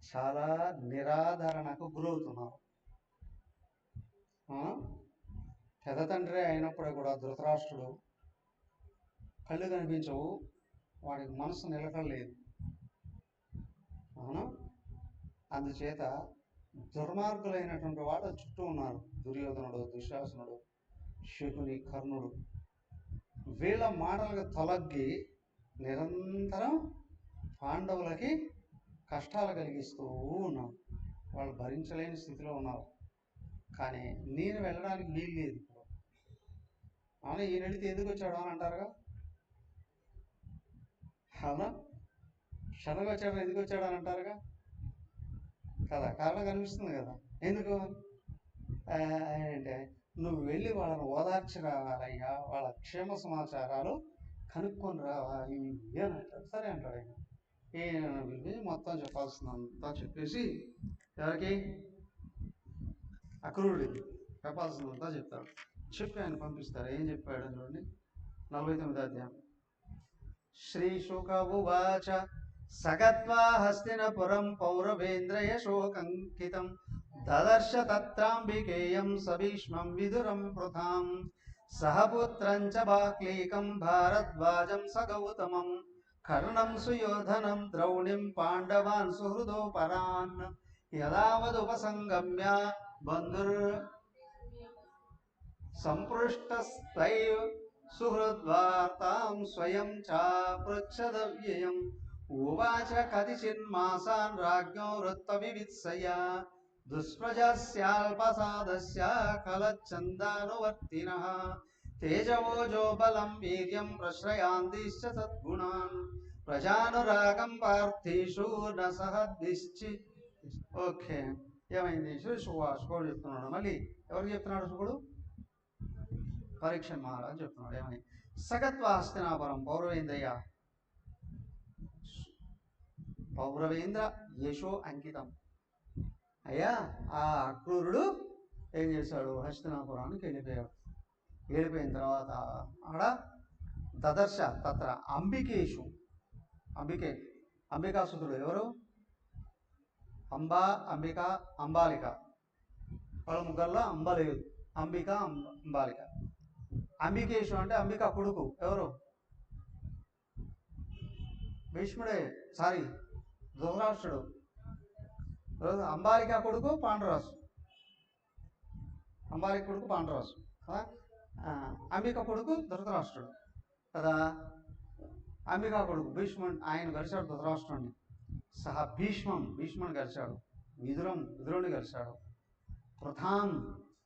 చాలా నిరాదరణకు గురవుతున్నారు. పెద్ద తండ్రి అయినప్పుడే కూడా ధృతరాష్ట్రుడు కళ్ళు కనిపించవు, వాడికి మనసు నిలకడలేదు. అవును, అందుచేత దుర్మార్గులైనటువంటి వాళ్ళు చుట్టూ ఉన్నారు. దుర్యోధనుడు, దుశ్శాసనుడు, శకుని, కర్ణుడు. వీళ్ళ మాటలకు తొలగి నిరంతరం పాండవులకి కష్టాలు కలిగిస్తూ ఉన్నారు. వాళ్ళు భరించలేని స్థితిలో ఉన్నారు. కానీ నేను వెళ్ళడానికి వీలు లేదు ఇప్పుడు. అవునా, ఈయన వెళితే ఎందుకు వచ్చాడు అని అంటారుగా. అవునా, శనగ వచ్చాడు, ఎందుకు వచ్చాడు అని అంటారుగా కదా. కారణం కనిపిస్తుంది కదా. ఎందుకు అంటే, నువ్వు వెళ్ళి వాళ్ళని ఓదార్చి రావాలయ్యా, వాళ్ళ క్షేమ సమాచారాలు కనుక్కొని రావాలి అని అంటాడు. సరే అంటాడు ఆయన. మొత్తం చెప్పాల్సిందంతా చెప్పేసి, ఎవరికి? అక్రూరుడికి చెప్పాల్సిందంతా చెప్తాడు. చెప్పి ఆయన పంపిస్తారు. ఏం చెప్పాడు చూడండి, 49వ అధ్యాయం. శ్రీశుక ఉవాచ సగత్వా హస్తినపురం పౌరవేంద్రయశోకంకితం దదర్శ తత్రాంబికేయం సభీష్మం విదురం పృథాం సహపుత్రం చ బాక్లీకం భారద్వాజం సగౌతమం కర్ణం సుయోధనం ద్రౌణిం పాండవాన్ సుహృదోపరాన్ యదావదుపసంగమ్య బంధుర్ సంపృష్టస్తై సుహృద్వార్తాం స్వయం చాపృచ్ఛదవ్యయం ఉవాచ కతిచిన్మాసాన్ రాజ్ఞో వృత్తవివిత్సయా దుష్ప్రజస్యాల్పసాదస్య కలచ్చందానువర్తినః తేజవోజో బలం వీర్యం ప్రశ్రయాంతిశ్చ సద్గుణాన్ ప్రజానురాగం పార్థేషు న సహద్విశ్చి. ఓకే, ఏమైంది? శుకుడు చెప్తున్నాడు. మళ్ళీ ఎవరికి చెప్తున్నాడు? శుకుడు పరీక్ష మహారాజు చెప్తున్నాడు. ఏమని? సగత్వ హస్తినాపురం పౌరవేంద్ర యశో అంకితం. అయ్యా, ఆ అక్రూరుడు ఏం చేశాడు? హస్తినాపురానికి వెళ్ళిపోయాడు. వెళ్ళిపోయిన తర్వాత ఆడ దదర్శ తత్ర అంబికేషు, అంబికాసుతుడు. ఎవరు? అంబాలిక. వాళ్ళ ముగ్గురులో అంబ లేదు. అంబాలిక. అంబికేషు అంటే అంబిక కొడుకు. ఎవరు? భీష్ముడే, సారీ ధృతరాష్ట్రుడు. అంబాలిక కొడుకు పాండురాజు. అంబిక కొడుకు ధృతరాష్ట్రుడు కదా. అంబికా కొడుకు భీష్ముడు, ఆయన కలిశాడు ధృతరాష్ట్రుడిని. భీష్ముని కలిశాడు. విదురుని కలిశాడు. పృథాం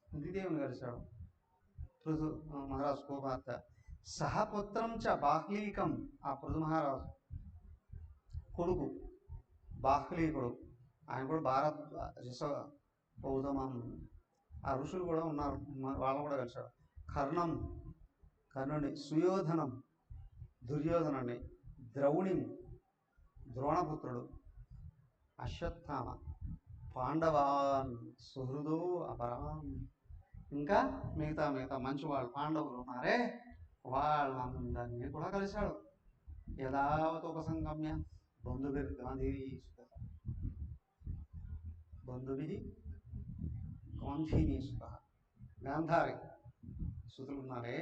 కుంతిదేవిని కలిశాడు. పృథు మహారాజు కుమార్తె సహపుత్రం చ బాహ్లీకం, ఆ పృథు మహారాజు కొడుకు బాహ్లీకుడు, ఆయన కూడా భారత్ ఋష గౌతమం, ఆ ఋషులు కూడా ఉన్నారు, వాళ్ళని కూడా కలిశాడు. కర్ణుని, సుయోధనం దుర్యోధనుని, ద్రౌణి ద్రోణపుత్రుడు, అశ్వత్థామ పాండవాన్ సుహృదో అపరాన్, ఇంకా మిగతా మంచి వాళ్ళు పాండవులు ఉన్నారే వాళ్ళందరినీ కూడా కలిశాడు. యథావత్ ఉపసంగమ్య బంధువి గాంధీనీసుత, గాంధారి సుతులు ఉన్నారే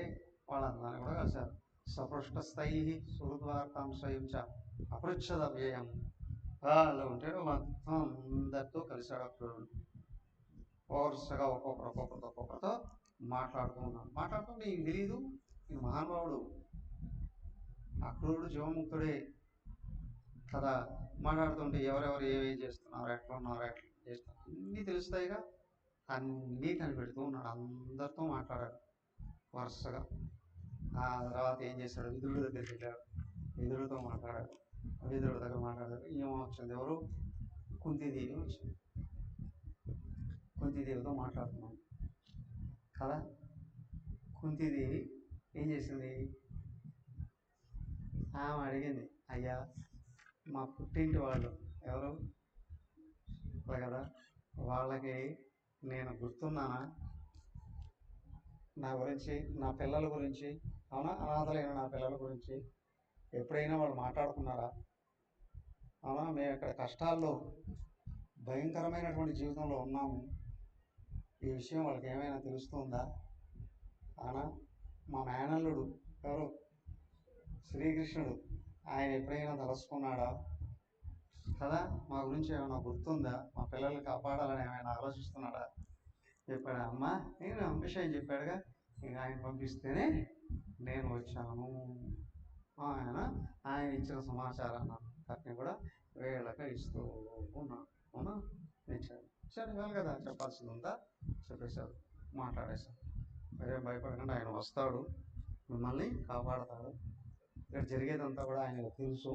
వాళ్ళందరినీ కూడా కలిశారు. సపృష్టస్థై సుహృద్వార్తాం స్వయం చ అపృచ్ఛద వ్యయం, వాళ్ళు ఉంటే మొత్తం అందరితో కలిశాడు. అక్రూరుడు వరుసగా ఒక్కొక్కరితో మాట్లాడుతూ నీకు తెలీదు, ఈ మహానుభావుడు అక్రూరుడు జీవముక్తుడే కదా, మాట్లాడుతుంటే ఎవరెవరు ఏమేం చేస్తున్నారు, ఎట్లా ఉన్నారు, ఎట్లా చేస్తున్నారు అన్నీ తెలుస్తాయిగా, అన్నీ కనిపెడుతూ ఉన్నాడు. అందరితో మాట్లాడాడు వరుసగా. ఆ తర్వాత ఏం చేశాడు, విదురుడి దగ్గరికి వెళ్ళాడు, విదురుడితో మాట్లాడాడు. విదురుడి దగ్గర మాట్లాడారు. ఏమో వచ్చింది, ఎవరు, కుంతీదేవి వచ్చింది. కుంతీదేవితో మాట్లాడుతున్నాం కదా. కుంతీదేవి ఏం చేసింది, ఆమె అడిగింది, అయ్యా మా పుట్టింటి వాళ్ళు ఎవరు కదా, వాళ్ళకి నేను గుర్తున్నానా, నా గురించి, నా పిల్లల గురించి, అవునా, అనాథలైన నా పిల్లల గురించి ఎప్పుడైనా వాళ్ళు మాట్లాడుకున్నారా, అవునా, మేము ఇక్కడ కష్టాల్లో భయంకరమైనటువంటి జీవితంలో ఉన్నాము, ఈ విషయం వాళ్ళకి ఏమైనా తెలుస్తుందా, అవునా, మా మేనల్లుడు ఎవరు, శ్రీకృష్ణుడు, ఆయన ఎప్పుడైనా తలుసుకున్నాడా కదా, మా గురించి ఏమైనా గుర్తుందా, మా పిల్లల్ని కాపాడాలని ఏమైనా ఆలోచిస్తున్నాడా చెప్పాడు. అమ్మ నేను విషయం చెప్పాడుగా, ఇక ఆయన పంపిస్తేనే నేను వచ్చాను, ఆయన ఇచ్చిన సమాచారాన్ని కూడా వీళ్ళకి ఇస్తూ ఉన్నాను, అవునా, ఇచ్చాడు. సరే వాళ్ళు కదా చెప్పాల్సింది ఉందా, చెప్పేశారు, మాట్లాడేశారు. మీరేం భయపడకుండా ఆయన వస్తాడు, మిమ్మల్ని కాపాడతాడు, ఇక్కడ జరిగేదంతా కూడా ఆయనకు తెలుసు.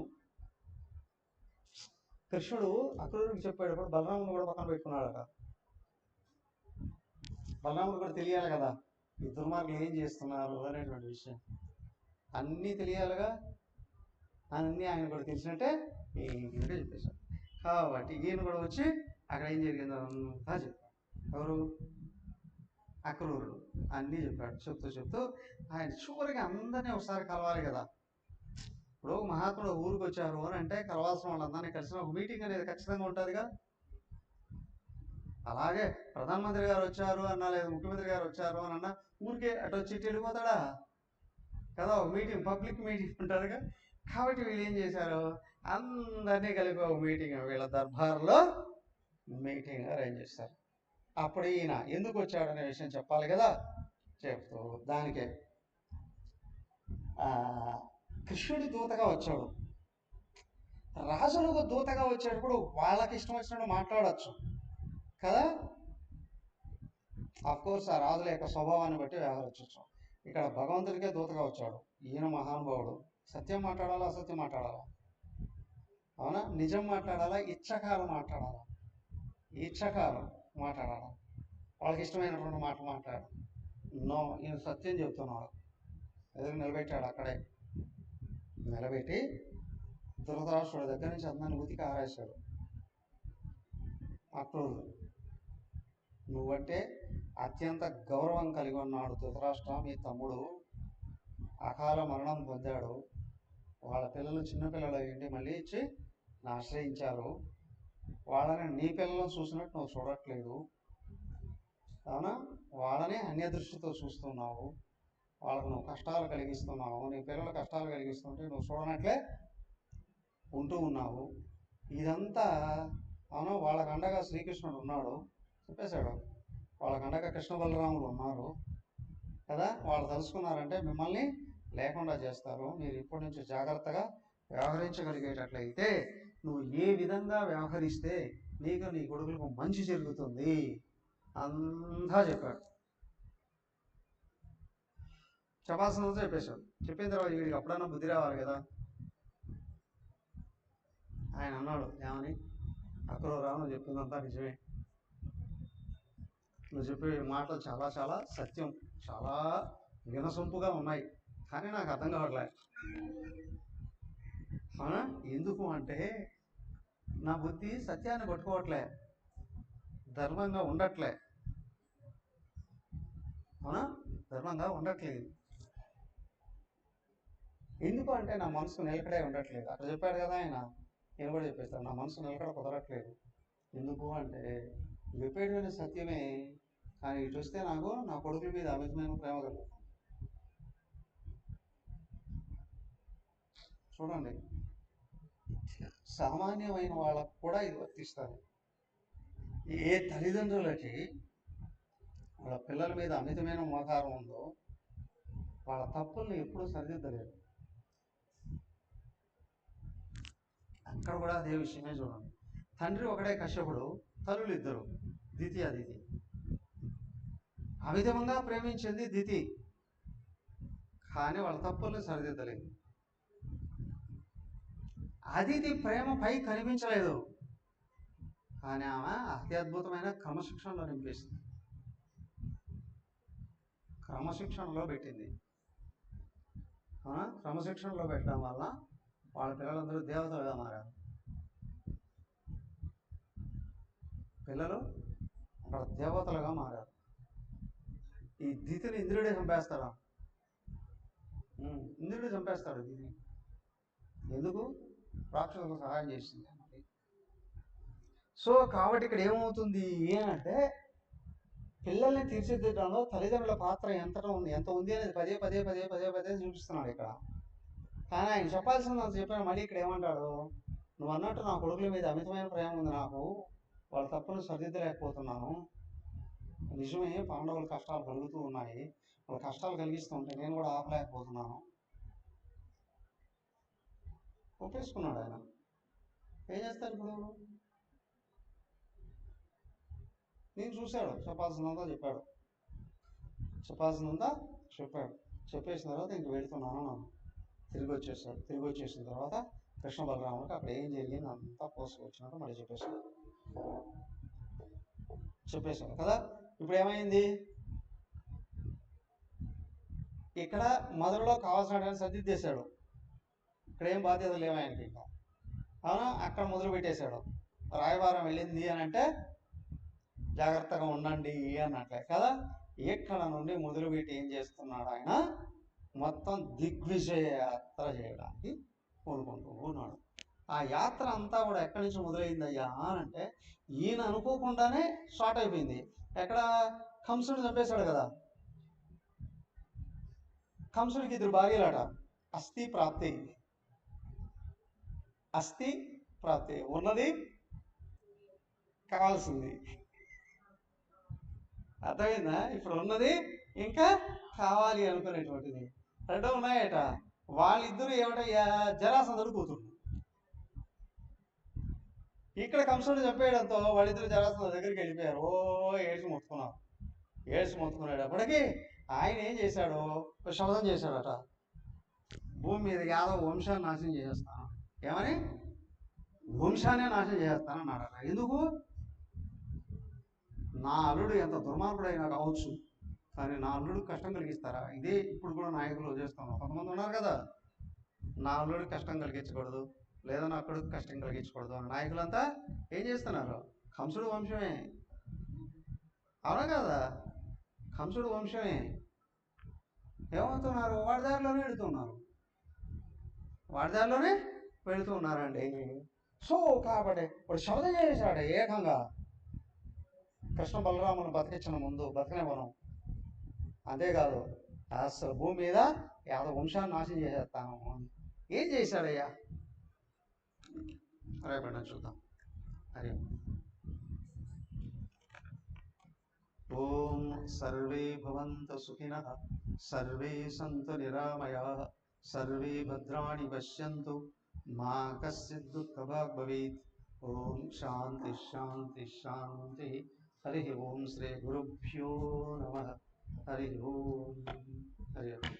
కృష్ణుడు అక్రూరుడికి చెప్పేటప్పుడు బలరాముడు కూడా పక్కన పెట్టుకున్నాడట. బలరాముడు కూడా తెలియాలి కదా ఈ దుర్మార్గులు ఏం చేస్తున్నారు అనేటువంటి విషయం, అన్నీ తెలియాలిగా, అన్నీ ఆయన కూడా తెలిసినట్టే ఈయనగా చెప్పేశాడు. కాబట్టి ఈయన కూడా వచ్చి అక్కడ ఏం జరిగిందో అంతా చెప్పాడు. ఎవరు, అక్రూరుడు అన్నీ చెప్పాడు. చెప్తూ ఆయన చివరికి అందరినీ ఒకసారి కలవాలి కదా. ఇప్పుడు మహాత్ముడు ఊరికి వచ్చారు అని అంటే కలవాల్సిన వాళ్ళందరినీ కలిసిన ఒక మీటింగ్ అనేది ఖచ్చితంగా ఉంటుందిగా. అలాగే ప్రధానమంత్రి గారు వచ్చారు అన్నా, లేదా ముఖ్యమంత్రి గారు వచ్చారు అని అన్నా ఊరికే అటు వచ్చి ఇటు వెళ్ళిపోతాడా కదా, ఒక మీటింగ్, పబ్లిక్ మీటింగ్ ఉంటుందిగా. కాబట్టి వీళ్ళు ఏం చేశారు, అందరినీ కలిపి ఒక మీటింగ్, వీళ్ళ దర్బార్లో మీటింగ్ అరేంజ్ చేస్తారు. అప్పుడు ఈయన ఎందుకు వచ్చాడనే విషయం చెప్పాలి కదా. చెప్తూ దానికే కృష్ణుడి దూతగా వచ్చాడు. రాజులకు దూతగా వచ్చేటప్పుడు వాళ్ళకి ఇష్టం వచ్చినట్టు మాట్లాడచ్చు కదా. కోర్స్ ఆ రాజుల యొక్క స్వభావాన్ని బట్టి వ్యవహరించవచ్చు. ఇక్కడ భగవంతుడికే దూతగా వచ్చాడు. ఈయన మహానుభావుడు. సత్యం మాట్లాడాలా, అసత్యం మాట్లాడాలా, అవునా, నిజం మాట్లాడాలా, ఇచ్చకాలం మాట్లాడాలా, ఇచ్చకాలం మాట్లాడాలా, వాళ్ళకి ఇష్టమైనటువంటి మాటలు మాట్లాడాలి. నో, ఈయన సత్యం చెబుతున్నాడు. ఎదురు నిలబెట్టాడు. అక్కడే నిలబెట్టి ధృతరాష్ట్రుడి దగ్గర నుంచి అందరిని ఉతికి ఆరేశాడు. అక్రూరుడు నువ్వంటే అత్యంత గౌరవం కలిగి ఉన్నాడు ధృతరాష్ట్ర, మీ తమ్ముడు అకాల మరణం పొందాడు, వాళ్ళ పిల్లలు చిన్నపిల్లలు ఏంటి మళ్ళీ ఇచ్చి ఆశ్రయించారు, వాళ్ళని నీ పిల్లలను చూసినట్టు నువ్వు చూడట్లేదు, అవునా, వాళ్ళని అన్య దృష్టితో చూస్తున్నావు, వాళ్ళకు నువ్వు కష్టాలు కలిగిస్తున్నావు, నీ పిల్లలు కష్టాలు కలిగిస్తుంటే నువ్వు చూడనట్లే ఉంటూ ఉన్నావు. ఇదంతా అవును, వాళ్ళకు అండగా శ్రీకృష్ణుడు ఉన్నాడు చెప్పేశాడు. వాళ్ళకు అండగా కృష్ణ బలరాములు ఉన్నారు కదా, వాళ్ళు తెలుసుకున్నారంటే మిమ్మల్ని లేకుండా చేస్తారు. మీరు ఇప్పటి నుంచి జాగ్రత్తగా వ్యవహరించగలిగేటట్లయితే, నువ్వు ఏ విధంగా వ్యవహరిస్తే నీకు నీ కొడుకులకు మంచి జరుగుతుంది అంతా చెప్పాడు. చెప్పాల్సినంత చెప్పేశాడు. చెప్పిన తర్వాత వీడికి అప్పుడన్నా బుద్ధి రావాలి కదా. ఆయన అన్నాడు, ఏమని? అక్రూరా, నువ్వు చెప్పిందంతా నిజమే, నువ్వు చెప్పే మాటలు చాలా చాలా సత్యం, చాలా వినసొంపుగా ఉన్నాయి, కానీ నాకు అర్థం కావట్లే. అవునా? ఎందుకు అంటే నా బుద్ధి సత్యాన్ని పట్టుకోవట్లే, ధర్మంగా ఉండట్లే. అవునా? ధర్మంగా ఉండట్లేదు. ఎందుకు అంటే నా మనసు నిలకడే ఉండట్లేదు. అక్కడ చెప్పాడు కదా ఆయన, నేను కూడా చెప్పేస్తాను, నా మనసు నిలకడ కుదరట్లేదు. ఎందుకు అంటే చెప్పేటువంటి సత్యమే, కానీ ఇటు వస్తే నాకు నా కొడుకుల మీద అమితమైన ప్రేమ కలుగుతుంది. చూడండి, సామాన్యమైన వాళ్ళకు కూడా ఇది వర్తిస్తారు. ఏ తల్లిదండ్రులకి వాళ్ళ పిల్లల మీద అమితమైన మోతారం ఉందో వాళ్ళ తప్పుల్ని ఎప్పుడూ సరిదిద్దలేదు. అక్కడ కూడా అదే విషయమే చూడండి. తండ్రి ఒకడే కశ్యపుడు, తల్లులు ఇద్దరు, దితి అదితి. అమితంగా ప్రేమించింది దితి, కానీ వాళ్ళ తప్పుల్ని సరిదిద్దలేదు. అదితి ప్రేమ పై కనిపించలేదు, కానీ ఆమె అత్యద్భుతమైన క్రమశిక్షణలో నింపేసింది, క్రమశిక్షణలో పెట్టింది. క్రమశిక్షణలో పెట్టడం వల్ల వాళ్ళ పిల్లలందరూ దేవతలుగా మారారు. పిల్లలు అక్కడ దేవతలుగా మారారు. ఈ దితిని ఇంద్రుడే చంపేస్తాడా? ఇంద్రుడే చంపేస్తాడు దితిని. ఎందుకు? రాక్షసులకు సహాయం చేసింది. సో కాబట్టి ఇక్కడ ఏమవుతుంది అంటే పిల్లల్ని తీర్చిదిద్దడంలో తల్లిదండ్రుల పాత్ర ఎంత ఉంది అనేది పదే పదే పదే పదే పదే చూపిస్తున్నాడు ఇక్కడ. కానీ ఆయన చెప్పాల్సింది చెప్పాను. మళ్ళీ ఇక్కడ ఏమంటాడు, నువ్వు అన్నట్టు నా కొడుకుల మీద అమితమైన ప్రేమ ఉంది నాకు, వాళ్ళ తప్పును సరిదిద్దలేకపోతున్నాను. నిజమే, పాండవులు కష్టాలు కలుగుతూ ఉన్నాయి, వాళ్ళ కష్టాలు కలిగిస్తుంటే నేను కూడా ఆపలేకపోతున్నాను. ఒప్పేసుకున్నాడు ఆయన. ఏం చేస్తారు ఇప్పుడు? నేను చూశాడు, చెప్పాల్సినంతా చెప్పాడు, చెప్పేసిన తర్వాత ఇంక వెళుతున్నాను నన్ను తిరిగి వచ్చేసాడు. తిరిగి వచ్చేసిన తర్వాత కృష్ణ బలరాముడికి అక్కడ ఏం జరిగింది అంతా పోసుకొచ్చినట్టు మళ్ళీ చెప్పేశాడు కదా. ఇప్పుడు ఏమైంది? ఇక్కడ మొదలులో కావాల్సిన సర్దిద్దేశాడు. ఇక్కడ ఏం బాధ్యత లేవు ఆయనకి ఇంకా. అవునా? అక్కడ మొదలు పెట్టేశాడు. రాయబారం వెళ్ళింది అని అంటే జాగ్రత్తగా ఉండండి అన్నట్లే కదా. ఇక్కడ నుండి మొదలుపెట్టి ఏం చేస్తున్నాడు ఆయన? మొత్తం దిగ్విజయ యాత్ర చేయడానికి కోరుకుంటూ ఉన్నాడు. ఆ యాత్ర అంతా కూడా ఎక్కడి నుంచి మొదలైందయ్యా అని అంటే ఈయన అనుకోకుండానే స్టార్ట్ అయిపోయింది. ఎక్కడ? కంసుడు చంపేశాడు కదా. కంసుడికి 2 భార్యలాట. అస్థి ప్రాప్తి ఉన్నది కావాల్సింది. అర్థమైందా? ఇప్పుడు ఉన్నది ఇంకా కావాలి అనుకునేటువంటిది 2 ఉన్నాయట. వాళ్ళిద్దరూ ఏమిటయ్యా? జరాసంధుడు కూతురు. ఇక్కడ కంసుడు చంపేయడంతో వాళ్ళిద్దరు జరాసంధుడి దగ్గరికి వెళ్ళిపోయారు. ఏడ్చి మొత్తుకునేటప్పటికి ఆయన ఏం చేశాడు? శపథం చేశాడట, భూమి మీద యాదవ వంశాన్ని నాశనం చేసేస్తాను. ఏమని? వంశాన్ని నాశనం చేసేస్తానన్నాడట. ఎందుకు? నా అల్లుడు ఎంత దుర్మార్గుడైనా కావచ్చు, కానీ నా అల్లుడు కష్టం కలిగిస్తారా? ఇదే ఇప్పుడు కూడా నాయకులు చేస్తాను. కొంతమంది ఉన్నారు కదా, నా అల్లుడు కష్టం కలిగించకూడదు, లేదా నా కొడుకు కష్టం కలిగించకూడదు అని నాయకులంతా ఏం చేస్తున్నారు? కంసుడు వంశమే. అవునా కదా? కంసుడు వంశమే. ఏమవుతున్నారు? వాడి దారిలోనే వెళుతున్నారండి. సో కాబట్టి ఇప్పుడు శబ్దం చేశాడు ఏకంగా, కృష్ణ బలరామును బతికించిన ముందు బతికినవను. అంతేకాదు, అసలు భూమి మీద యాదవ వంశాన్ని నాశనం చేసేస్తాను. ఏం చేశాడయ్యా? రేపటి చూద్దాం. హరి ఓం. సర్వే భవంతు సుఖినః, సర్వే సంతు నిరామయాః, సర్వే భద్రాణి పశ్యంతు, మా కశ్చిద్ దుఃఖభాగ్ భవేత్. ఓం శాంతి శాంతి శాంతి. హరి ఓం శ్రీ గురుభ్యో నమ. హరి ఓం. హరి ఓం.